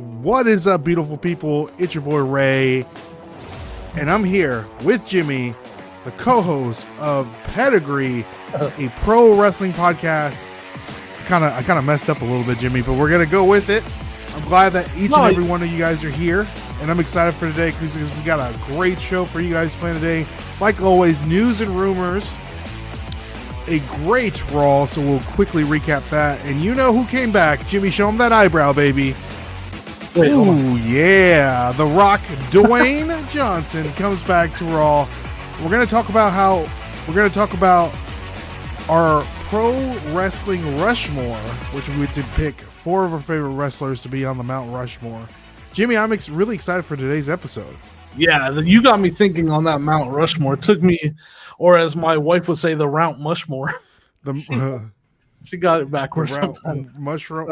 What is up, beautiful people? It's your boy Ray, and I'm here with Jimmy, the co-host of Pedigree, a pro wrestling podcast. I kind of messed up a little bit, Jimmy, but we're gonna go with it. I'm glad that each and every one of you guys are here, and I'm excited for today because we got a great show for you guys playing today. Like always, news and rumors, a great Raw, so we'll quickly recap that. And you know who came back? Jimmy, show him that eyebrow, baby. Wait, ooh, yeah. The Rock, Dwayne Johnson comes back to Raw. We're going to talk about our pro wrestling Rushmore, which we did pick 4 of our favorite wrestlers to be on the Mount Rushmore. Jimmy, I'm really excited for today's episode. Yeah, you got me thinking on that Mount Rushmore. It took me, or as my wife would say, the Mount Mushmore. She got it backwards. Mushroom.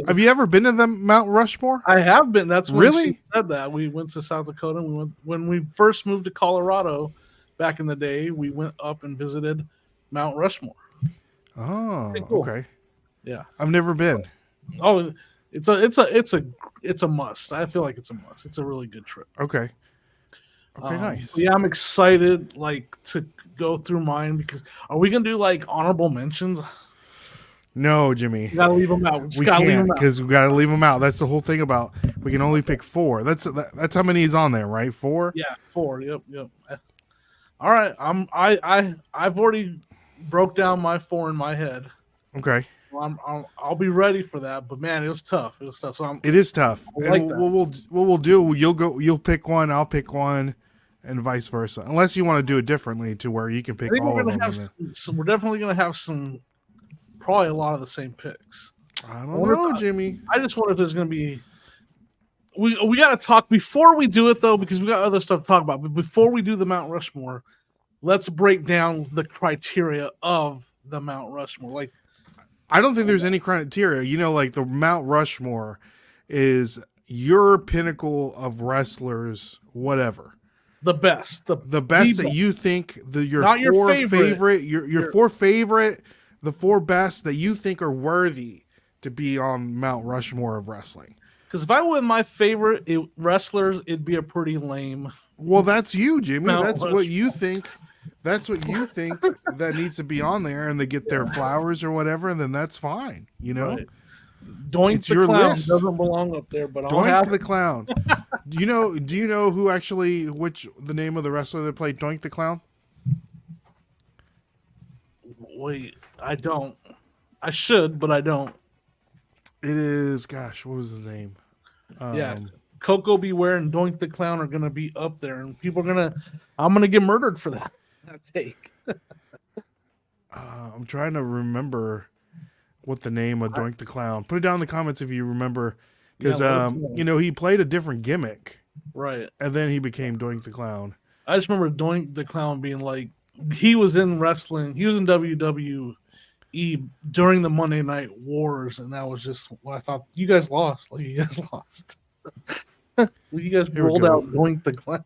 Have you ever been to the Mount Rushmore? I have been. That's when really? She said that. We went to South Dakota. When we first moved to Colorado back in the day. We went up and visited Mount Rushmore. Oh, cool. Okay. Yeah, I've never been. Oh, it's a must. I feel like it's a must. It's a really good trip. Okay, nice. Yeah, I'm excited to go through mine because are we gonna do honorable mentions? No, Jimmy. We gotta leave them out. We can't because we gotta leave them out. That's the whole thing about we can only pick 4. That's how many is on there, right? 4. Yeah, 4. Yep. All right. I've already broke down my 4 in my head. Okay. Well, I'll be ready for that. But man, it was tough. So it is tough. What we'll do, you'll pick one, I'll pick one, and vice versa. Unless you want to do it differently to where you can pick all of them. We're definitely gonna have some. Probably a lot of the same picks. I don't know, Jimmy. I just wonder if there's going to be. We got to talk before we do it though, because we got other stuff to talk about. But before we do the Mount Rushmore, let's break down the criteria of the Mount Rushmore. I don't think there's any criteria. The Mount Rushmore is your pinnacle of wrestlers, whatever. The best, the best that you think your 4 favorite, your 4 favorite. The 4 best that you think are worthy to be on Mount Rushmore of wrestling. Because if I went my favorite wrestlers, it'd be a pretty lame. Well, that's you, Jimmy. That's Rushmore. what you think. That's what you think that needs to be on there, and they get their flowers or whatever, and then that's fine. Right. Doink it's the your Clown list. doesn't belong up there, but Doink the Clown. Do you know which the name of the wrestler that played Doink the Clown? Wait. I don't. I should, but I don't. It is, gosh, what was his name? Coco Beware and Doink the Clown are going to be up there, and I'm going to get murdered for that take. I'm trying to remember what the name of Doink the Clown. Put it down in the comments if you remember, because he played a different gimmick, right? And then he became Doink the Clown. I just remember Doink the Clown being he was in wrestling. He was in WWE during the Monday Night Wars, and that was just what I thought. You guys lost. You guys lost. You guys rolled out Doink the Clown.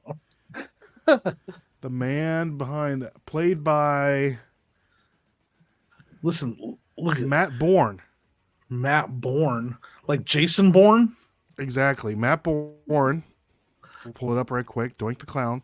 The man behind that, played by. Listen, look at Matt Bourne. Matt Bourne, like Jason Bourne. Exactly, Matt Bourne. We'll pull it up right quick. Doink the Clown.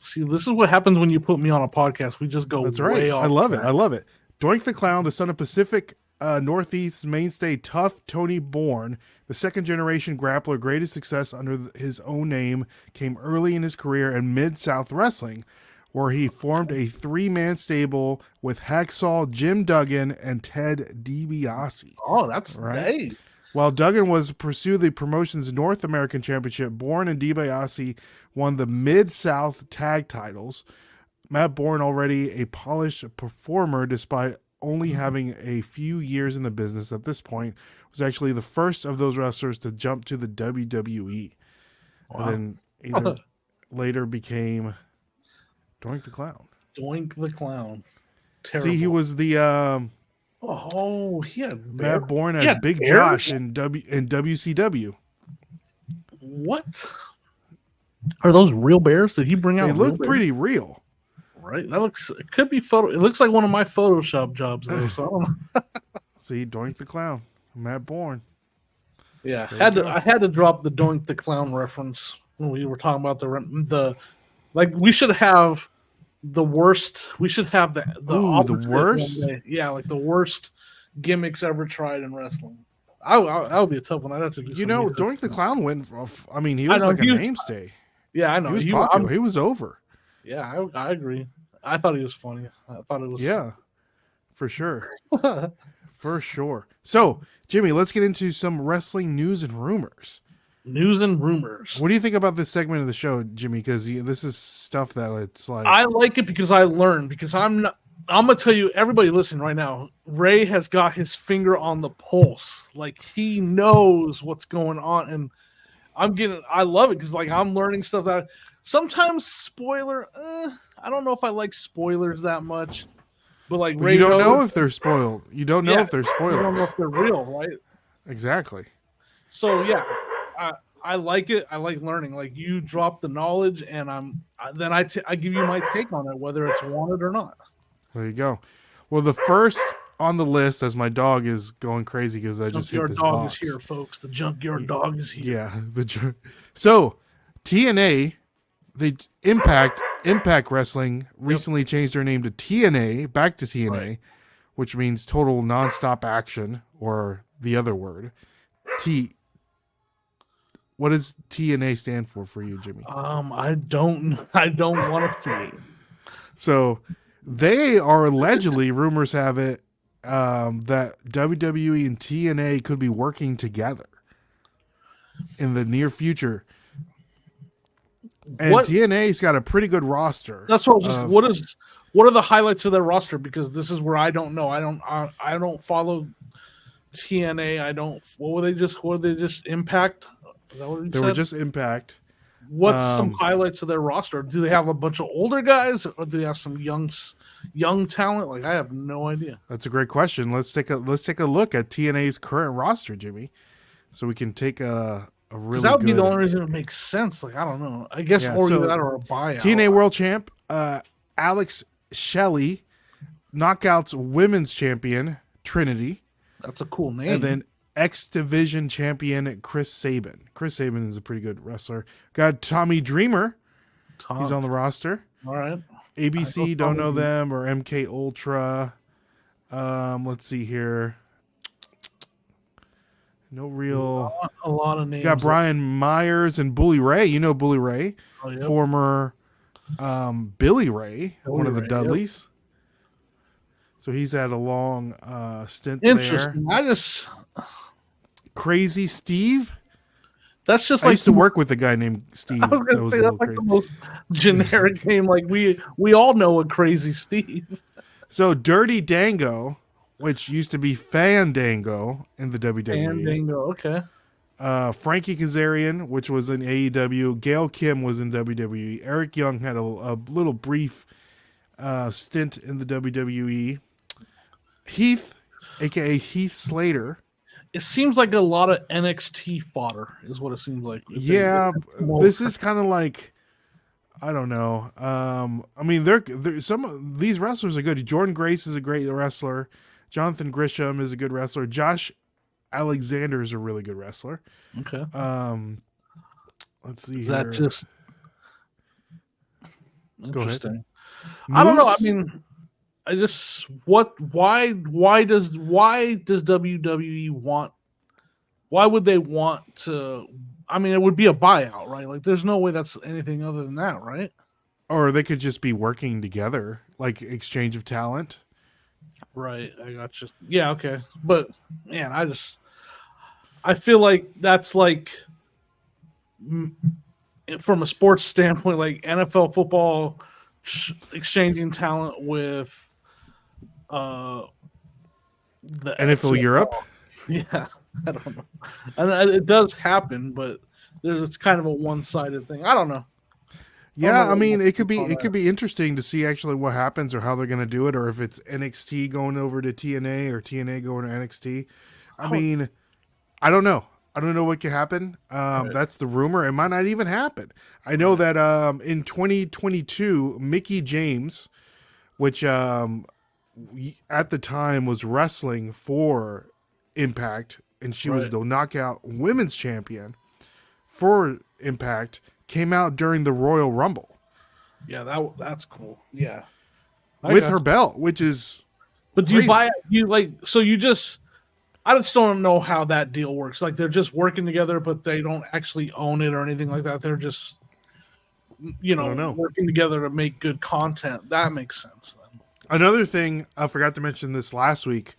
See, this is what happens when you put me on a podcast. We just go. That's right. Way off I love track. it. I love it. Doink the Clown, the son of Pacific Northeast mainstay Tough Tony Bourne, the second-generation grappler, greatest success under his own name came early in his career in Mid-South Wrestling, where he formed a 3-man stable with Hacksaw Jim Duggan and Ted DiBiase. Oh, that's right. Hey. While Duggan was pursued the promotion's North American Championship, Bourne and DiBiase won the Mid-South tag titles. Matt Bourne, already a polished performer despite only having a few years in the business at this point, was actually the first of those wrestlers to jump to the WWE. Wow. And then later became Doink the Clown. Doink the Clown. Terrible. See, he was the... he had Matt Bourne had Big Josh in WCW. What? Are those real bears? Did he bring out? They look pretty real. Right? It could be photo. It looks like one of my Photoshop jobs though. So I don't know. See, Doink the Clown, Matt Bourne. Yeah, There we go. I had to drop the Doink the Clown reference when we were talking about the like we should have the worst. We should have the Ooh, the opposite one worst. day. Yeah, like the worst gimmicks ever tried in wrestling. That would be a tough one. I'd have to do You some know, research. Doink the Clown went. I mean, he I was know like a mainstay. yeah, I He know was you. popular. He was over. Yeah, I agree. I thought he was funny. I thought it was. Yeah, for sure. For sure. So, Jimmy, let's get into some wrestling news and rumors. News and rumors. What do you think about this segment of the show, Jimmy? Because this is stuff that it's like. I like it because I learned. Because I'm not. I'm gonna tell you, everybody listening right now. Ray has got his finger on the pulse. Like he knows what's going on, and I love it because like I'm learning stuff that sometimes spoiler. I don't know if I like spoilers that much, but like But Ray you don't knows, know if they're spoiled. You don't know if they're you don't know spoilers. if they're real, right? Exactly. So yeah, I like it. I like learning. Like you drop the knowledge, and I give you my take on it, whether it's wanted or not. There you go. Well, the first on the list, as my dog is going crazy because I just hit Junkyard this dog box. is here, folks. The junkyard dog is here. Yeah. So TNA, they Impact Wrestling recently changed their name to TNA, back to TNA, Right. which means Total Nonstop Action, or the other word, What does TNA stand for you, Jimmy? I don't want to say. So they are allegedly, rumors have it, that WWE and TNA could be working together in the near future. And TNA's got a pretty good roster. That's what I was just. What are the highlights of their roster? Because this is where I don't know. I don't follow TNA. I don't. What were they just? Impact? Is that what you They said? were just Impact. What's some highlights of their roster? Do they have a bunch of older guys, or do they have some young talent? Like I have no idea. That's a great question. Let's take a look at TNA's current roster, Jimmy, so we can take a really. That would good, be the only reason it makes sense. Like I don't know. I guess Yeah, or so either that or a buyout. TNA World Champ, Alex Shelley, Knockouts Women's Champion Trinity, That's a cool name. and then X Division Champion Chris Sabin. Chris Sabin is a pretty good wrestler. Got Tommy Dreamer. He's on the roster. All right. ABC, don't know them, or MK Ultra. Let's see here. No real. A lot of names. Got Brian Myers and Bully Ray. You know Bully Ray, former Billy Ray, one of the Dudleys. So he's had a long stint Interesting. there. Crazy Steve. That's just I like used to work with a guy named Steve. I was gonna say that's like the most generic name. Like we all know a Crazy Steve. So Dirty Dango, which used to be Fandango in the WWE. Fandango, okay. Frankie Kazarian, which was in AEW. Gail Kim was in WWE. Eric Young had a little brief stint in the WWE. Heath, aka Heath Slater. It seems like a lot of NXT fodder is what it seems like. This is kind of like, I don't know. I mean, they're some of these wrestlers are good. Jordan Grace is a great wrestler. Jonathan Grisham is a good wrestler. Josh Alexander is a really good wrestler. Okay. Let's see. Is here. that just interesting? I don't know. I mean, I just why does WWE want? Why would they want to? I mean, it would be a buyout, right? Like, there's no way that's anything other than that, right? Or they could just be working together, like exchange of talent. Right, I got you. Yeah, okay, but man, I feel like that's like from a sports standpoint, like NFL football exchanging talent with the NFL Europe. Yeah, I don't know, and it does happen, but it's kind of a one-sided thing. I don't know. Yeah, I mean, it could be interesting to see actually what happens or how they're going to do it, or if it's NXT going over to TNA or TNA going to NXT. I mean, I don't know. I don't know what could happen. That's the rumor. It might not even happen. I know that in 2022, Mickey James, which at the time was wrestling for Impact and she was the Knockout Women's Champion for Impact, came out during the Royal Rumble. Yeah, that's cool. Yeah. With her belt, which is But do crazy. you buy it? I just don't know how that deal works. Like they're just working together, but they don't actually own it or anything like that. They're just, working together to make good content. That makes sense then. Another thing, I forgot to mention this last week.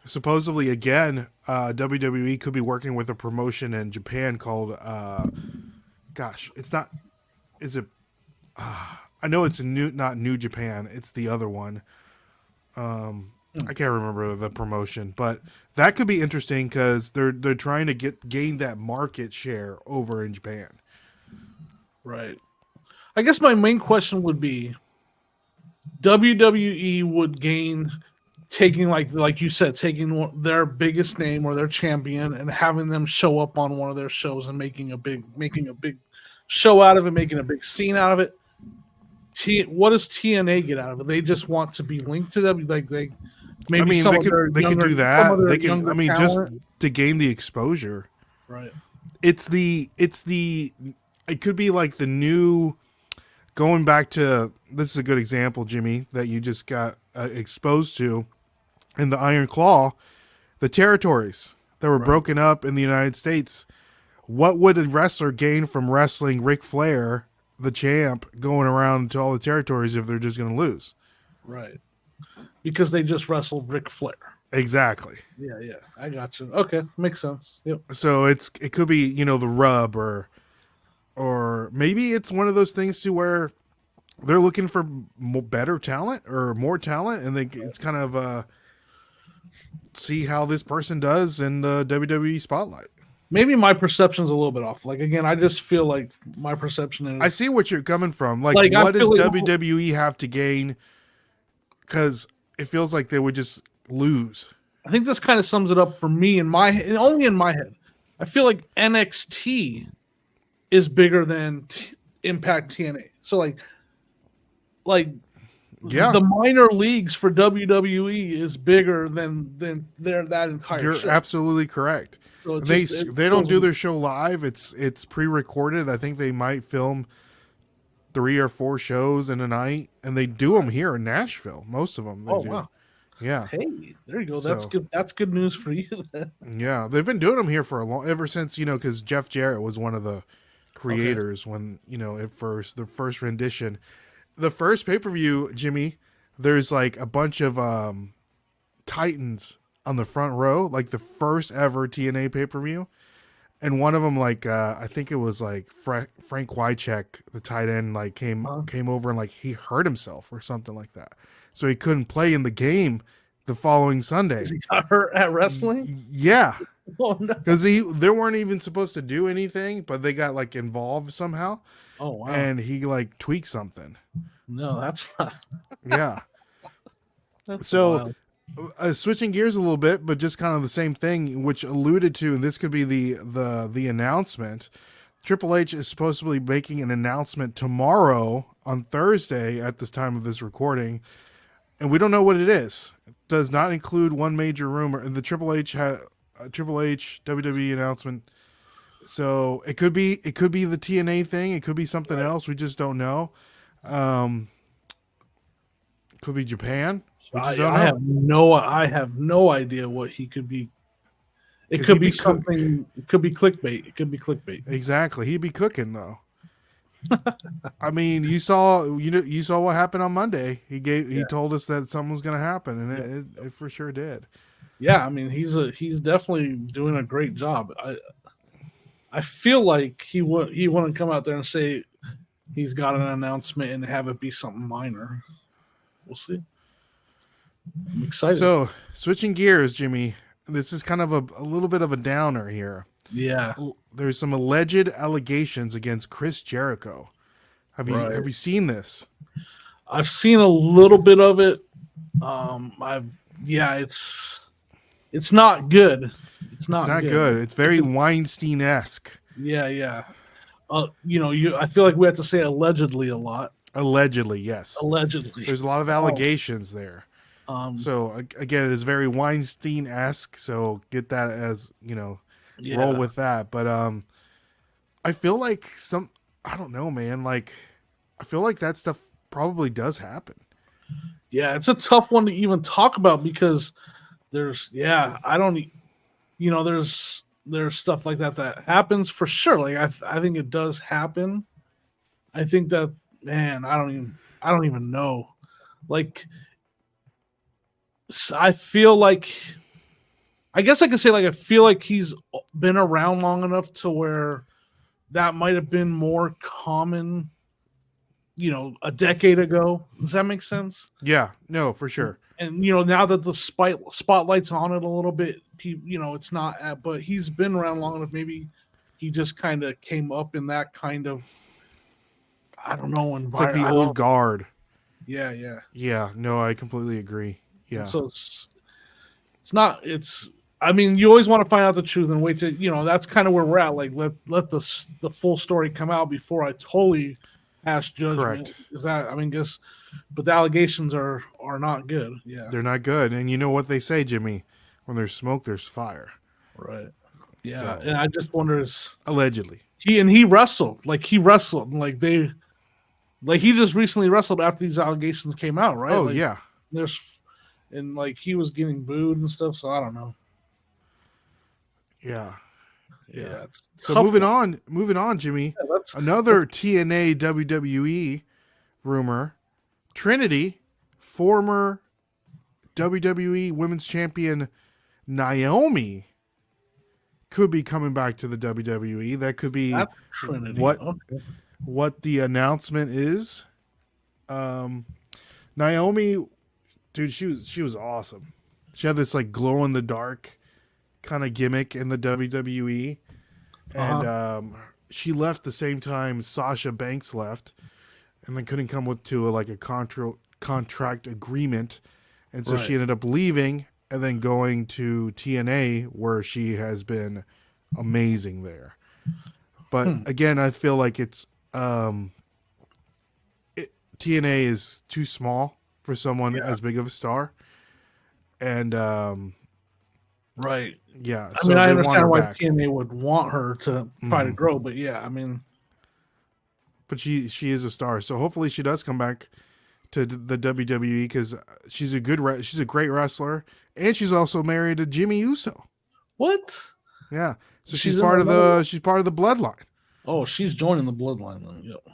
Supposedly, again, WWE could be working with a promotion in Japan called, it's not, is it, I know it's not New Japan. It's the other one. I can't remember the promotion, but that could be interesting because they're trying to gain that market share over in Japan. Right. I guess my main question would be, WWE would gain taking like you said, taking their biggest name or their champion and having them show up on one of their shows and making a big show out of it, making a big scene out of it. What does TNA get out of it? They just want to be linked to them, like they. Maybe they could do that. They can. I mean, talent. just to gain the exposure. Right. It could be like the new. Going back to, this is a good example, Jimmy, that you just got exposed to, in the Iron Claw, the territories that were broken up in the United States. What would a wrestler gain from wrestling Ric Flair, the champ, going around to all the territories if they're just going to lose? Right. Because they just wrestled Ric Flair. Exactly. Yeah, I got you. Okay, makes sense. Yep. So it could be, the rub, or maybe it's one of those things to where they're looking for better talent or more talent, and it's kind of see how this person does in the WWE spotlight. Maybe my perception's a little bit off. Like, again, I just feel like my perception is. I see what you're coming from. Like what does WWE have to gain? Because it feels like they would just lose. I think this kind of sums it up for me only in my head. I feel like NXT is bigger than Impact TNA. So the minor leagues for WWE is bigger than that entire You're show. absolutely correct. So they don't do their show live. It's pre-recorded. I think they might film 3 or 4 shows in a night, and they do them here in Nashville. Most of them. Wow. Yeah. Hey, there you go. That's good. That's good news for you. Then. Yeah, they've been doing them here for ever since, because Jeff Jarrett was one of the creators when, the first rendition. The first pay-per-view, Jimmy, there's like a bunch of Titans on the front row, like the first ever TNA pay-per-view. And one of them, like, I think it was like Frank Wycheck, the tight end, like came over and like he hurt himself or something like that. So he couldn't play in the game the following Sunday. He got hurt at wrestling? Yeah. Oh, no. Because they weren't even supposed to do anything, but they got like involved somehow. Oh, wow. And he like tweaked something. No, that's not. Yeah. That's so switching gears a little bit, but just kind of the same thing, which alluded to, and this could be the announcement. Triple H is supposedly making an announcement tomorrow on Thursday at this time of this recording, and we don't know what it is. It does not include one major rumor. The Triple H WWE announcement. So it could be the TNA thing. It could be something else. We just don't know. Could be Japan. I have no idea what he could be. It could be something. It could be clickbait. It could be clickbait. Exactly. He'd be cooking though. I mean, you saw what happened on Monday. He told us that something was going to happen, and it for sure did. Yeah, I mean, he's definitely doing a great job. I feel like he wouldn't come out there and say he's got an announcement and have it be something minor. We'll see. I'm excited. So, switching gears, Jimmy, this is kind of a little bit of a downer here. Yeah. There's some alleged allegations against Chris Jericho. Have you seen this? I've seen a little bit of it. It's not good. It's not good. It's very Weinstein-esque. Yeah. I feel like we have to say allegedly a lot. Allegedly, yes. Allegedly. There's a lot of allegations there. So again, it is very Weinstein-esque. So get that as roll Yeah, with that. But I feel like I don't know, man. Like I feel like that stuff probably does happen. yeah, it's a tough one to even talk about because I don't, there's stuff like that happens for sure. Like I think it does happen. I think that, man, I don't even know. Like I feel like, I guess I could say, like, I feel like he's been around long enough to where that might have been more common, a decade ago. Does that make sense? Yeah, no, for sure. And now that the spotlight's on it a little bit, it's not. But he's been around long enough. Maybe he just kind of came up in that kind of, I don't know, It's like the environment. I old don't. guard. Yeah, yeah. Yeah, no, I completely agree. And Yeah, so it's not. It's. I mean, you always want to find out the truth and wait to. That's kind of where we're at. Like, let the full story come out before I totally pass judgment. correct. Is that? I mean, guess. But the allegations are not good. Yeah. They're not good. And you know what they say, Jimmy? When there's smoke, there's fire. Right. Yeah, So and I just wonder is allegedly. he wrestled like he just recently wrestled after these allegations came out, right? Oh Like yeah, there's and like he was getting booed and stuff, so I don't know. yeah, yeah. Yeah, it's So tough one. moving on, Jimmy. Yeah, Another TNA WWE rumor: Trinity, former WWE Women's Champion Naomi, could be coming back to the WWE. That could be that's Trinity. what Okay. what the announcement is. Um, Naomi, dude, she was awesome. She had this like glow in the dark kind of gimmick in the WWE, and Uh-huh. she left the same time Sasha Banks left, and then couldn't come to a contract agreement, and so she Right. ended up leaving and then going to TNA where she has been amazing there. But Hmm. again, I feel like TNA is too small for someone Yeah. as big of a star, and Right. yeah, I mean, so I they want understand her why back. TNA would want her to try to Hmm. grow, but yeah, I mean, But she is a star, so hopefully she does come back to the WWE because she's a great wrestler, and she's also married to Jimmy Uso. what? Yeah, so She's in another. she's part of the bloodline. Oh, she's joining the bloodline then. Yeah.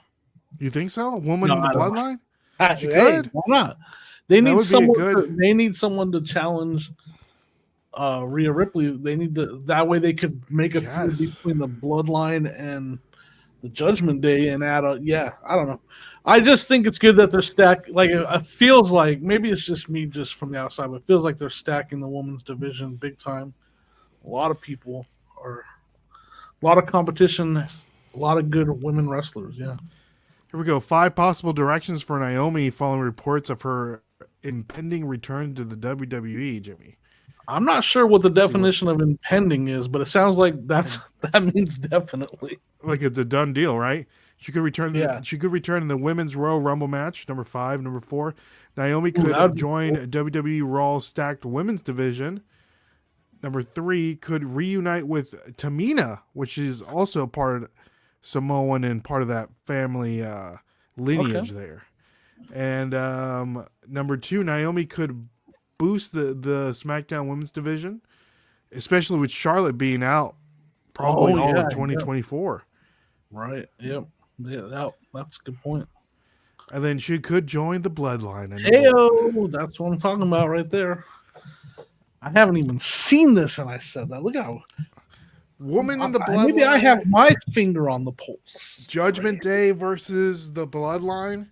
You think so? A woman No, in the I don't. bloodline? She Hey, could. why not? They That need would be a someone. good. They need someone to challenge Rhea Ripley. They need to. That way, they could make a feud Yes. between the Bloodline and the Judgment Day and add a. Yeah, I don't know. I just think it's good that they're stacked. Like it feels like maybe it's just me, just from the outside, but it feels like they're stacking the women's division big time. A lot of people are. A lot of competition. A lot of good women wrestlers. Yeah. Here we go. 5 possible directions for Naomi following reports of her impending return to the WWE, Jimmy. I'm not sure what the Let's see what definition of impending is, but it sounds like that means definitely. like it's a done deal, right? Yeah. She could return in the women's Royal Rumble match, number 5, number 4. Naomi Ooh, that could would be join cool. WWE Raw stacked women's division. Number 3 could reunite with Tamina, which is also part of Samoan and part of that family Okay. lineage there. And number 2, Naomi could boost the SmackDown Women's division, especially with Charlotte being out probably Oh all yeah, of yeah. 2024. Right. Yep. Yeah, that's a good point. And then she could join the Bloodline. And number Heyo, that's what I'm talking about right there. I haven't even seen this, and I said that. Look how Woman in the maybe I Bloodline, have my finger on the pulse. Right Judgment here. Day versus the Bloodline.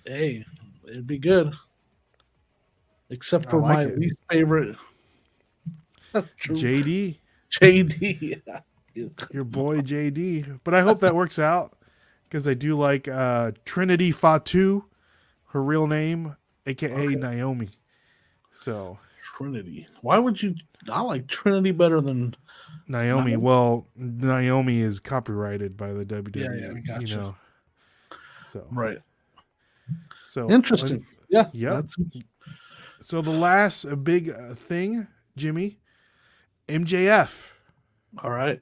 Hey, it'd be good, except I for like my it. least favorite, True JD, JD. your boy JD. But I hope that works out because I do like Trinity Fatu, her real name, aka Okay. Naomi. So Trinity. Why would you? I like Trinity better than. Naomi, No. well, Naomi is copyrighted by the Yeah, yeah, WWE, I you gotcha. know. So, Right. so Interesting. Yeah, yep. that's So the last big thing, Jimmy, MJF. All right.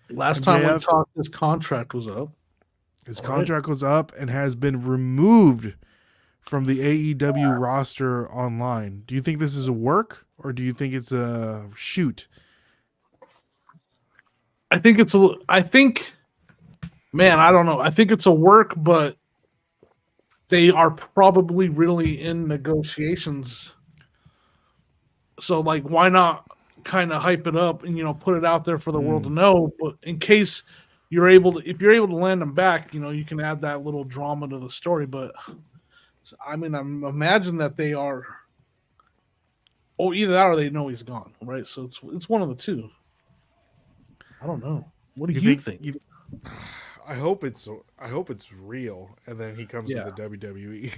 Last time we MJF, talked, his contract was up. his All right. contract was up and has been removed from the AEW roster online. Do you think this is a work or do you think it's a shoot? I think, man, I don't know. I think it's a work, but they are probably really in negotiations. So, like, why not kind of hype it up and, put it out there for the world to know? But in case if you're able to land them back, you can add that little drama to the story. But I mean, I imagine that they are. Oh, either that or they know he's gone, right? So it's one of the two. I don't know. What do you think? I hope it's real, and then he comes to the WWE.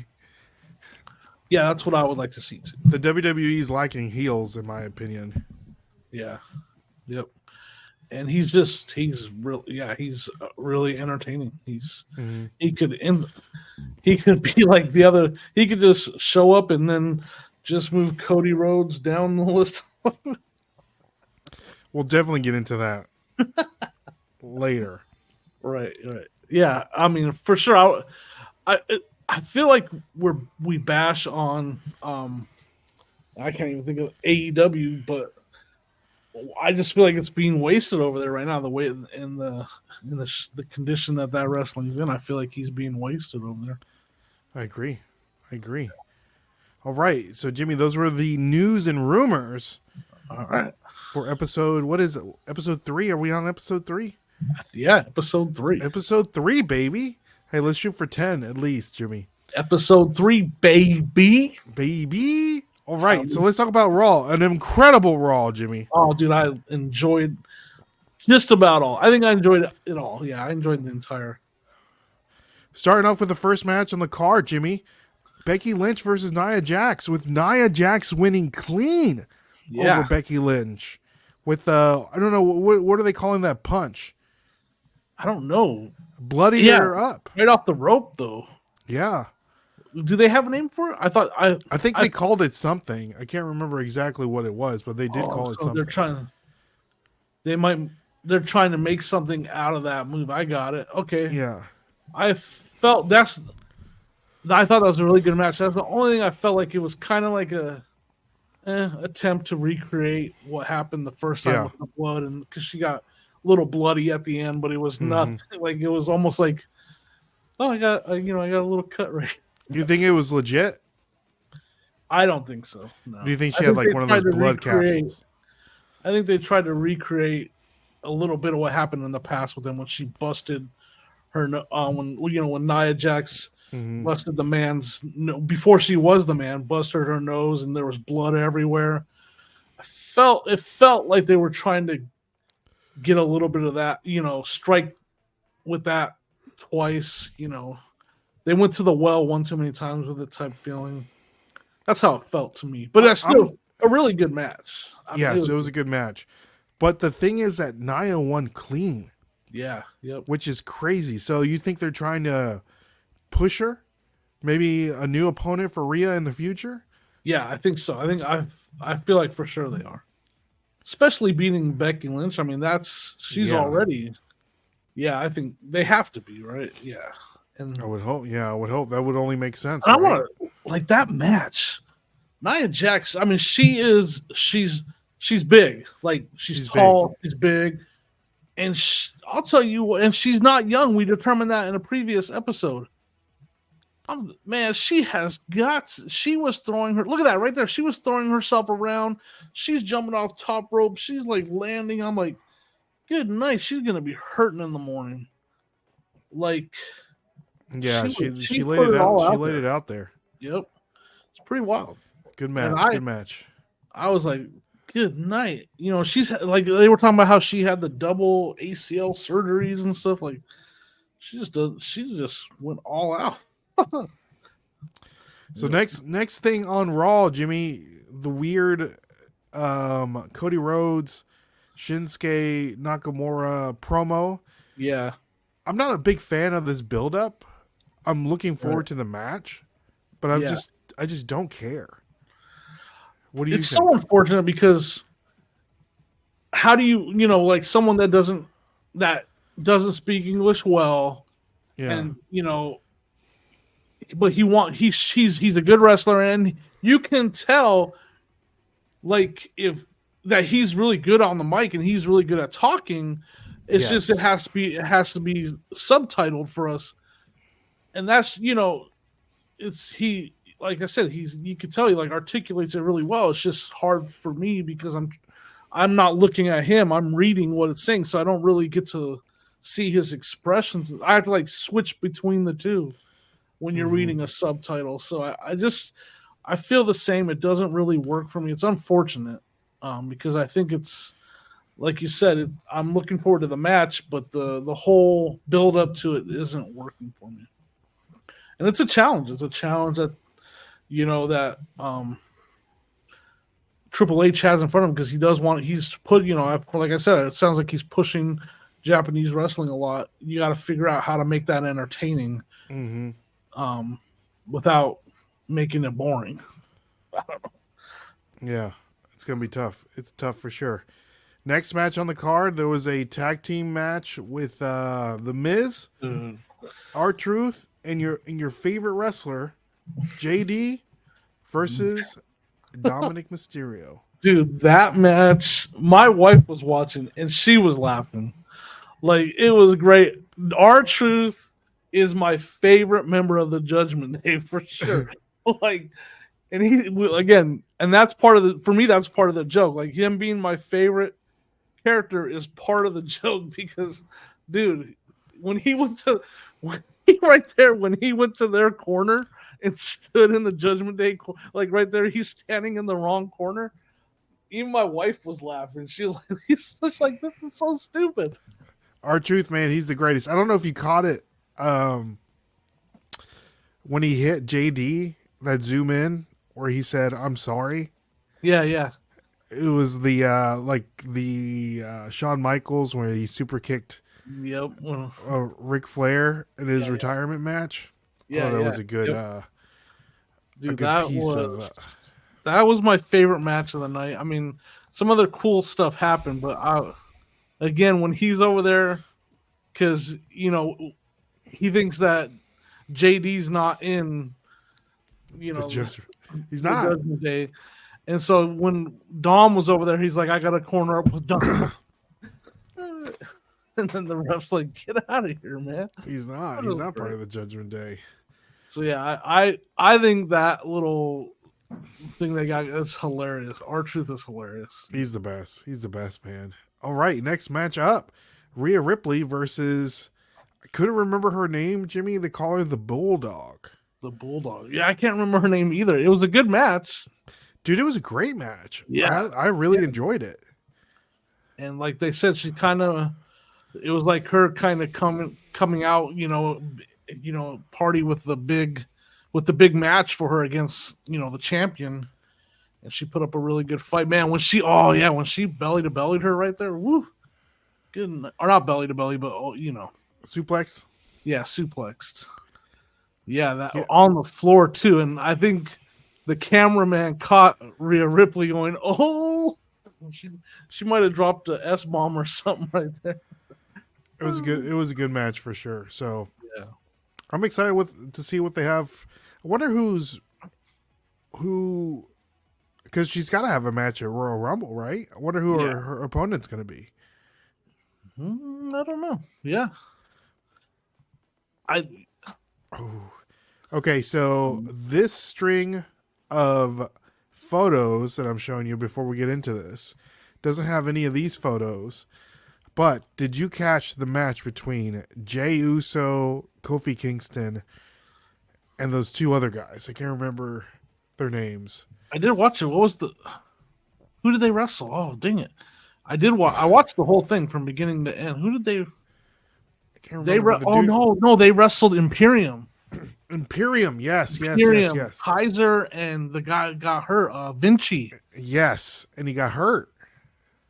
Yeah, that's what I would like to see too. The WWE is lacking heels, in my opinion. Yeah. Yep. And he's really entertaining. He could be like the other. He could just show up and then just move Cody Rhodes down the list. We'll definitely get into that later. Right. Yeah, I mean, for sure. I feel like we bash on. I can't even think of AEW, but I just feel like it's being wasted over there right now. The way in the condition that wrestling's in, I feel like he's being wasted over there. I agree. All right, so Jimmy, those were the news and rumors. All right. For episode, what is it? Episode 3? Are we on episode 3? Yeah, episode 3. Episode 3, baby. Hey, let's shoot for 10 at least, Jimmy. Episode 3, baby. Baby. All right, so let's talk about Raw. An incredible Raw, Jimmy. Oh, dude, I enjoyed just about all. I think I enjoyed it all. Yeah, I enjoyed the entire. Starting off with the first match on the card, Jimmy. Becky Lynch versus Nia Jax, with Nia Jax winning clean over Becky Lynch. With, I don't know, what are they calling that punch? I don't know. Bloodied her up. Right off the rope, though. Yeah. Do they have a name for it? I think they called it something. I can't remember exactly what it was, but they did call it something. They're trying to make something out of that move. I got it. Okay. Yeah. I thought that was a really good match. That's the only thing I felt like it was kind of like a attempt to recreate what happened the first time with the blood, and because she got a little bloody at the end, but it was nothing. Like it was almost like, oh, I got a little cut right. You think it was legit? I don't think so. No. Do you think she had like one of those blood capsules? I think they tried to recreate a little bit of what happened in the past with them when she busted her when Nia Jax busted the man's before she was the man, busted her nose and there was blood everywhere. It felt like they were trying to get a little bit of that, strike with that twice, They went to the well one too many times with it type feeling. That's how it felt to me. But that's still a really good match. Yes, it was a good match. But the thing is that Nia won clean. Yeah, yep. Which is crazy. So you think they're trying to push her? Maybe a new opponent for Rhea in the future? Yeah, I think so. I feel like for sure they are. Especially beating Becky Lynch. I mean, she's already. Yeah, I think they have to be, right? Yeah. And I would hope. Yeah, I would hope that would only make sense. I want to like that match. Nia Jax. I mean, she's big. Like she's tall. Big. She's big. And I'll tell you, and she's not young. We determined that in a previous episode. Man, she has guts. She was throwing her. Look at that right there. She was throwing herself around. She's jumping off top rope. She's like landing. I'm like, good night. She's gonna be hurting in the morning. Like, yeah, she laid it out. She laid it out there. Yep, it's pretty wild. Good match. Good match. I was like, good night. She's like they were talking about how she had the double ACL surgeries and stuff. Like, she just went all out. So next thing on Raw, Jimmy, the weird Cody Rhodes, Shinsuke Nakamura promo. Yeah. I'm not a big fan of this build-up. I'm looking forward to the match, but I just don't care. What do you It's think? so unfortunate because how do you, like someone that doesn't speak English well, Yeah. and but he's a good wrestler, and you can tell like if that he's really good on the mic and he's really good at talking. It's just Yes. it has to be subtitled for us, and that's it's he like I said, you could tell he like articulates it really well. It's just hard for me because I'm not looking at him. I'm reading what it's saying, so I don't really get to see his expressions. I have to like switch between the two when you're reading a subtitle. So I feel the same. It doesn't really work for me. It's unfortunate because I think it's like you said. I'm looking forward to the match, but the whole build up to it isn't working for me. And it's a challenge. It's a challenge that that Triple H has in front of him because he's put, like I said, it sounds like he's pushing Japanese wrestling a lot. You got to figure out how to make that entertaining without making it boring. Yeah. It's going to be tough. It's tough for sure. Next match on the card, there was a tag team match with The Miz, R-Truth, and your favorite wrestler, JD, versus Dominic Mysterio. Dude, that match, my wife was watching and she was laughing. Like, it was great. R-Truth is my favorite member of the Judgment Day for sure. Like, and he, again, and that's part of for me, that's part of the joke. Like, him being my favorite character is part of the joke because, dude, when he went to their corner and stood in the Judgment Day, like right there, he's standing in the wrong corner. Even my wife was laughing. She was like, "He's just like, this is so stupid." R-Truth, man, he's the greatest. I don't know if you caught it when he hit JD, that zoom in where he said, "I'm sorry." Yeah. It was the Shawn Michaels where he super kicked Yep. Ric Flair in his retirement match. Yeah, that was a good dude, a good piece that was my favorite match of the night. I mean, some other cool stuff happened, but again, when he's over there, because he thinks that JD's not in, he's not Judgment Day, and so when Dom was over there, he's like, "I got to corner up with Dom," and then the ref's like, "Get out of here, man." He's not part of the Judgment Day. So yeah, I think that little thing they got is hilarious. R-Truth is hilarious. He's the best. He's the best, man. All right, next match up, Rhea Ripley versus, I couldn't remember her name, Jimmy. They call her the Bulldog. The Bulldog. Yeah, I can't remember her name either. It was a good match. Dude, it was a great match. Yeah. I really enjoyed it. And like they said, it was like her kind of coming out, party with the big match for her against, the champion. And she put up a really good fight. Man, when she belly to bellied her right there, woo. Good. Or not belly to belly, but suplex. Yeah, suplexed. Yeah, on the floor too. And I think the cameraman caught Rhea Ripley going, "Oh," she might have dropped a S-bomb or something right there. It was a good match for sure. So yeah, I'm excited to see what they have. I wonder who, because she's got to have a match at Royal Rumble, right? I wonder who her opponent's going to be. I don't know. Yeah. Okay, so this string of photos that I'm showing you before we get into this doesn't have any of these photos. But did you catch the match between Jey Uso, Kofi Kingston, and those two other guys? I can't remember their names. I did watch it. Who did they wrestle? Oh, dang it. I watched the whole thing from beginning to end. Who did they? I can't remember. No, they wrestled Imperium. Imperium, yes. Kaiser and the guy got hurt, Vinci. Yes, and he got hurt.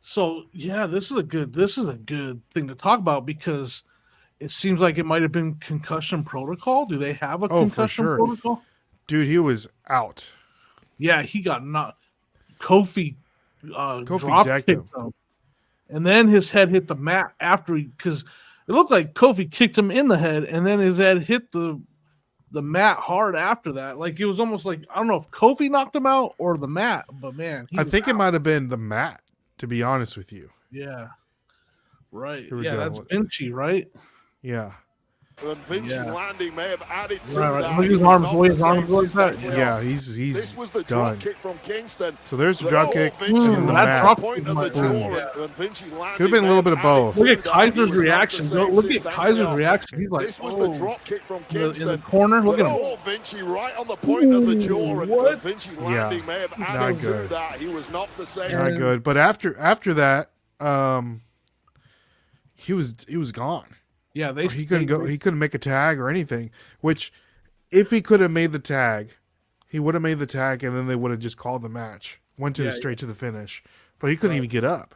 So yeah, this is a good thing to talk about because it seems like it might have been concussion protocol. Do they have a concussion protocol? Dude, he was out. Yeah, he got knocked. Kofi drop decked kicked him, and then his head hit the mat after because it looked like Kofi kicked him in the head, and then his head hit the mat hard after that. Like it was almost like I don't know if Kofi knocked him out or the mat, but man, I think it might have been the mat. To be honest with you, yeah, right, yeah, that's Vinci, right? Yeah. And Vinci landing may have added to right. that. Look at his arms, boy, his arms like that. Yeah, he's this was the done. drop kick from Kingston. So there's the drop kick. Vinci and the that mat. drop point of the jaw, and Vinci Could have been a little bit of both. Look at Kaiser's reaction. Look at Kaiser's reaction. He's like, this was the drop kick from Kingston in the corner. Look at him. Oh, Vinci right on the point of the jaw, and what? Vinci landing may have added to that. He was not the same. Not good. But after that, he was gone. Yeah, he couldn't go. He couldn't make a tag or anything. Which, if he could have made the tag, he would have made the tag, and then they would have just called the match. Went to straight to the finish, but he couldn't even get up.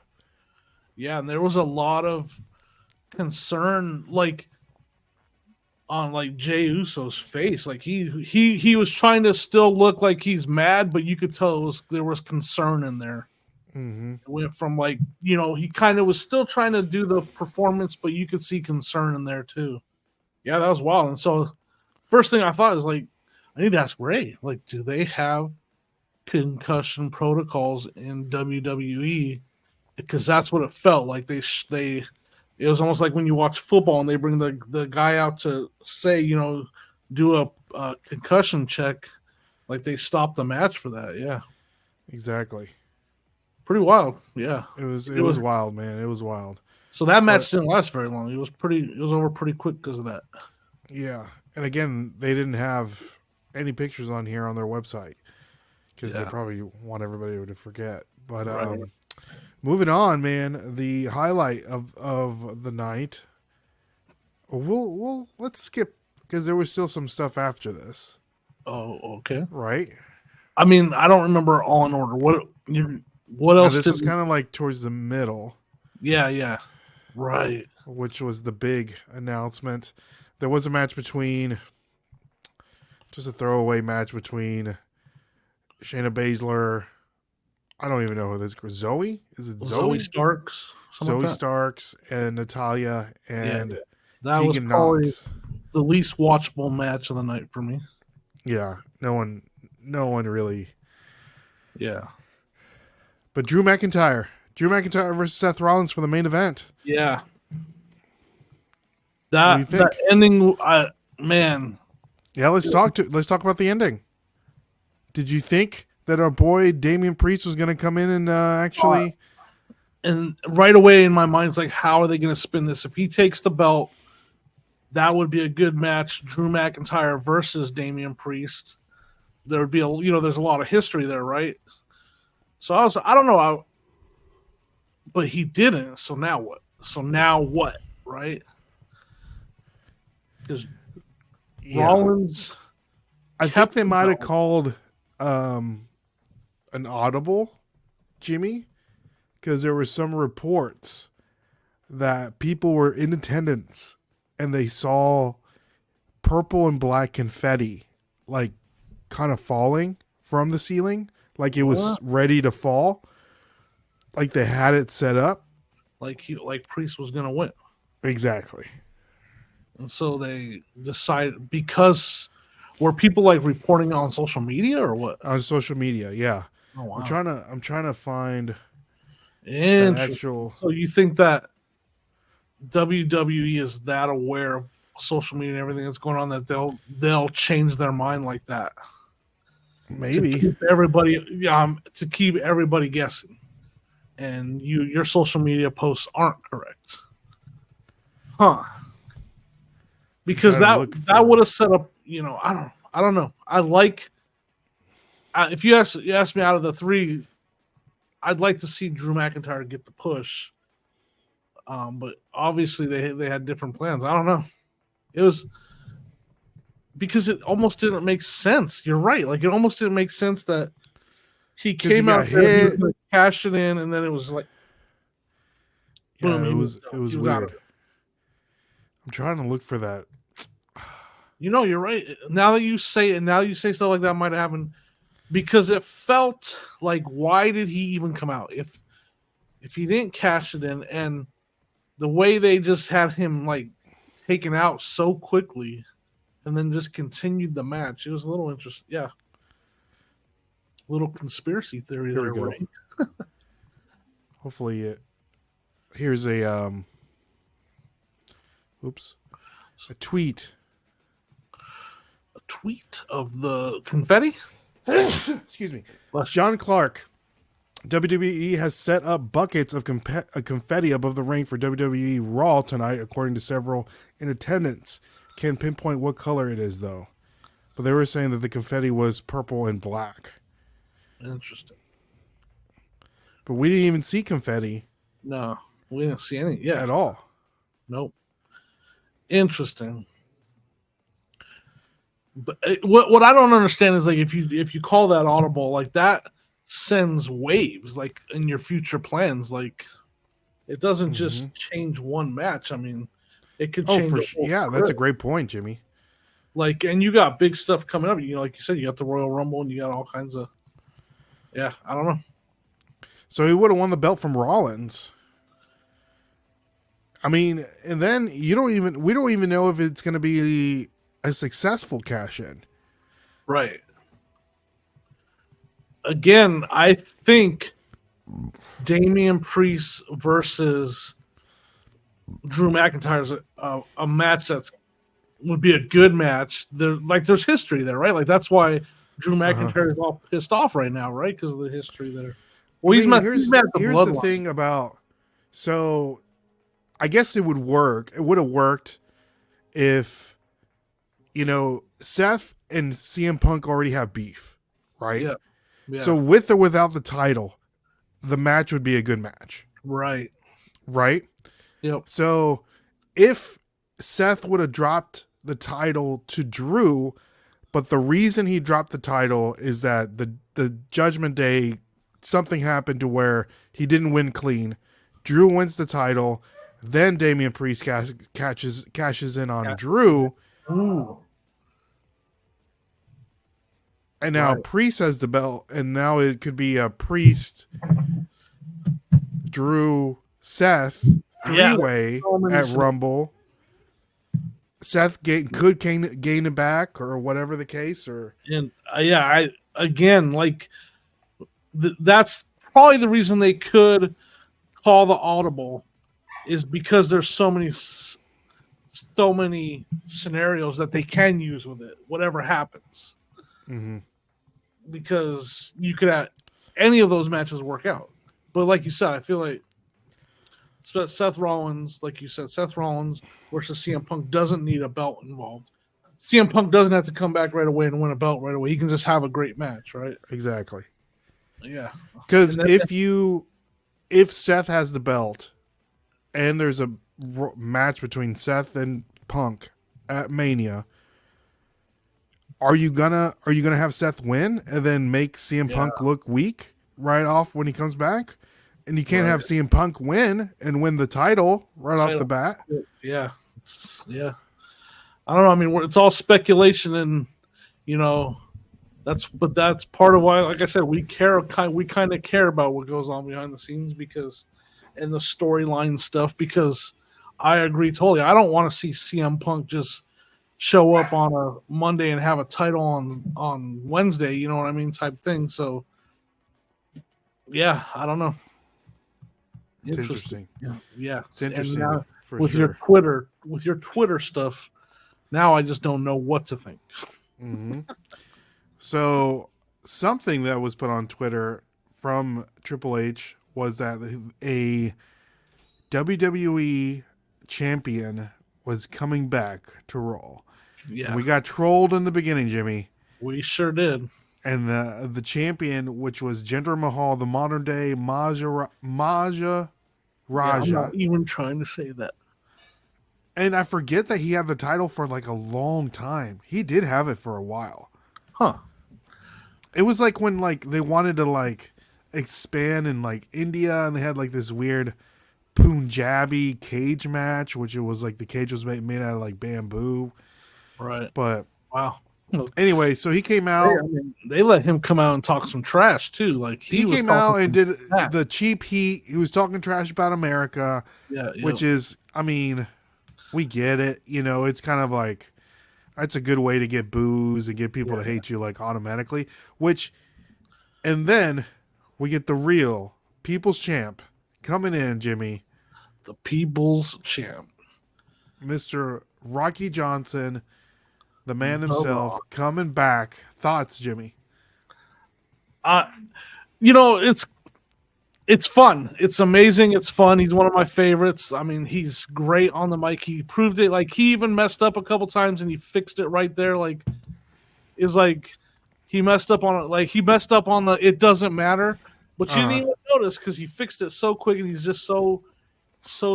Yeah, and there was a lot of concern, like on like Jey Uso's face. Like he was trying to still look like he's mad, but you could tell there was concern in there. Mm-hmm. It went from like, he kind of was still trying to do the performance, but you could see concern in there too. Yeah, that was wild. And so first thing I thought is like, I need to ask Ray, like, do they have concussion protocols in WWE? Because that's what it felt like. It was almost like when you watch football and they bring the guy out to say, do a concussion check, like they stopped the match for that. Yeah, exactly. Pretty wild. Yeah, it was wild, man. It was wild. So that match didn't last very long. It was over pretty quick because of that. Yeah, and again, they didn't have any pictures on here on their website because they probably want everybody to forget. But moving on, man, the highlight of the night. Let's skip because there was still some stuff after this. Oh, okay. Right. I mean, I don't remember all in order. What else? This was kind of like towards the middle. Yeah. Right. Which was the big announcement. There was a match between, just a throwaway match between Shayna Baszler. I don't even know who this is. Zoe? Is it Zoe? Zoe Starks. Zoe Starks and Natalia and that Tegan was probably Knox. The least watchable match of the night for me. Yeah. No one really. Yeah. But Drew McIntyre versus Seth Rollins for the main event. Yeah. That ending, man. Yeah, let's talk about the ending. Did you think that our boy Damian Priest was going to come in and actually? And right away in my mind, it's like, how are they going to spin this? If he takes the belt, that would be a good match. Drew McIntyre versus Damian Priest. There would be there's a lot of history there, right? So I don't know, but he didn't. So now what? Right? Because Rollins, I think they might have called an audible, Jimmy, because there were some reports that people were in attendance and they saw purple and black confetti, like kind of falling from the ceiling. Like it was ready to fall. Like they had it set up. Like Priest was gonna win. Exactly. And so they decided, because were people like reporting on social media or what? On social media, yeah. Oh, wow. I'm trying to find an actual. So you think that WWE is that aware of social media and everything that's going on that they'll change their mind like that? Maybe to keep everybody guessing, and your social media posts aren't correct, huh? Because that would have set up. I don't know. If you ask me out of the three, I'd like to see Drew McIntyre get the push. But obviously they had different plans. I don't know. It was. Because it almost didn't make sense. You're right. Like, it almost didn't make sense that he came out there, he was going to cash it in, and then it was like, boom. Yeah, it was weird. I'm trying to look for that. You're right. Now that you say it, stuff like that might have happened. because it felt like, why did he even come out if he didn't cash it in, and the way they just had him like taken out so quickly and then just continued the match, it was a little interesting. Yeah, little conspiracy theory Here there, we go. Ray. Hopefully here's a a tweet. A tweet of the confetti. Excuse me. John Clark. WWE has set up buckets of confetti above the ring for WWE Raw tonight, according to several in attendance. Can't pinpoint what color it is, though. But they were saying that the confetti was purple and black. Interesting. But we didn't even see confetti. No, we didn't see any. Yeah, at all. Nope. Interesting. But what I don't understand is, like, if you call that audible, like, that sends waves, like, in your future plans. Like, it doesn't just change one match. I mean, it could change. Yeah, that's a great point, Jimmy. Like, and you got big stuff coming up. You know, like you said, you got the Royal Rumble, and you got all kinds of. Yeah, I don't know. So he would have won the belt from Rollins. I mean, and then we don't even know if it's going to be a successful cash in. Right. Again, I think Damian Priest versus Drew McIntyre is a match would be a good match. There's history there, right? Like, that's why Drew McIntyre is all pissed off right now, right? Because of the history there. Well, here's the thing about, so I guess it would work. It would have worked if, Seth and CM Punk already have beef, right? Yeah. So with or without the title, the match would be a good match. Right. Right? Yep. So if Seth would have dropped the title to Drew, but the reason he dropped the title is that the Judgment Day, something happened to where he didn't win clean. Drew wins the title. Then Damian Priest cashes in on Drew. Ooh. And now Priest has the belt. And now it could be a Priest, Drew, Seth three-way at Rumble. Seth could gain it back, or whatever the case. That's probably the reason they could call the audible, is because there's so many scenarios that they can use with it, whatever happens. Mm-hmm. Because you could have any of those matches work out. But like you said, I feel like Seth Rollins, like you said, Seth Rollins versus CM Punk doesn't need a belt involved. CM Punk doesn't have to come back right away and win a belt right away. He can just have a great match, right? Exactly. Yeah. Because if Seth has the belt and there's a match between Seth and Punk at Mania, are you gonna have Seth win and then make CM Punk look weak right off when he comes back? And you can't have CM Punk win and win the title off the bat. Yeah. Yeah. I don't know. I mean, it's all speculation, and that's part of why, like I said, we kind of care about what goes on behind the scenes, and the storyline stuff, because I agree totally. I don't want to see CM Punk just show up on a Monday and have a title on Wednesday, you know what I mean, type thing. So yeah, I don't know. It's interesting. Yeah. It's interesting. And now, with your Twitter stuff, now I just don't know what to think. Mm-hmm. So something that was put on Twitter from Triple H was that a WWE champion was coming back to Raw. Yeah. And we got trolled in the beginning, Jimmy. We sure did. And the champion, which was Jinder Mahal, the modern day Maja Raja. I'm not even trying to say that. And I forget that he had the title for like a long time. He did have it for a while. Huh. It was like when they wanted to expand in India, and they had this weird Punjabi cage match, which it was the cage was made out of bamboo. Right. But wow. Anyway, so he came out. They let him come out and talk some trash too. Like he came out and did the cheap heat. He was talking trash about America, which is, I mean, we get it. You know, it's kind of like that's a good way to get boos and get people to hate you like automatically. And then we get the real People's Champ coming in, Jimmy. The People's Champ, Mr. Rocky Johnson. The man himself coming back. Thoughts, Jimmy? You know, it's fun. It's amazing. It's fun. He's one of my favorites. I mean, he's great on the mic. He proved it. Like, he even messed up a couple times and he fixed it right there. Like, it's like he messed up on it. Like, he messed up on the it doesn't matter. But you didn't even notice because he fixed it so quick and he's just so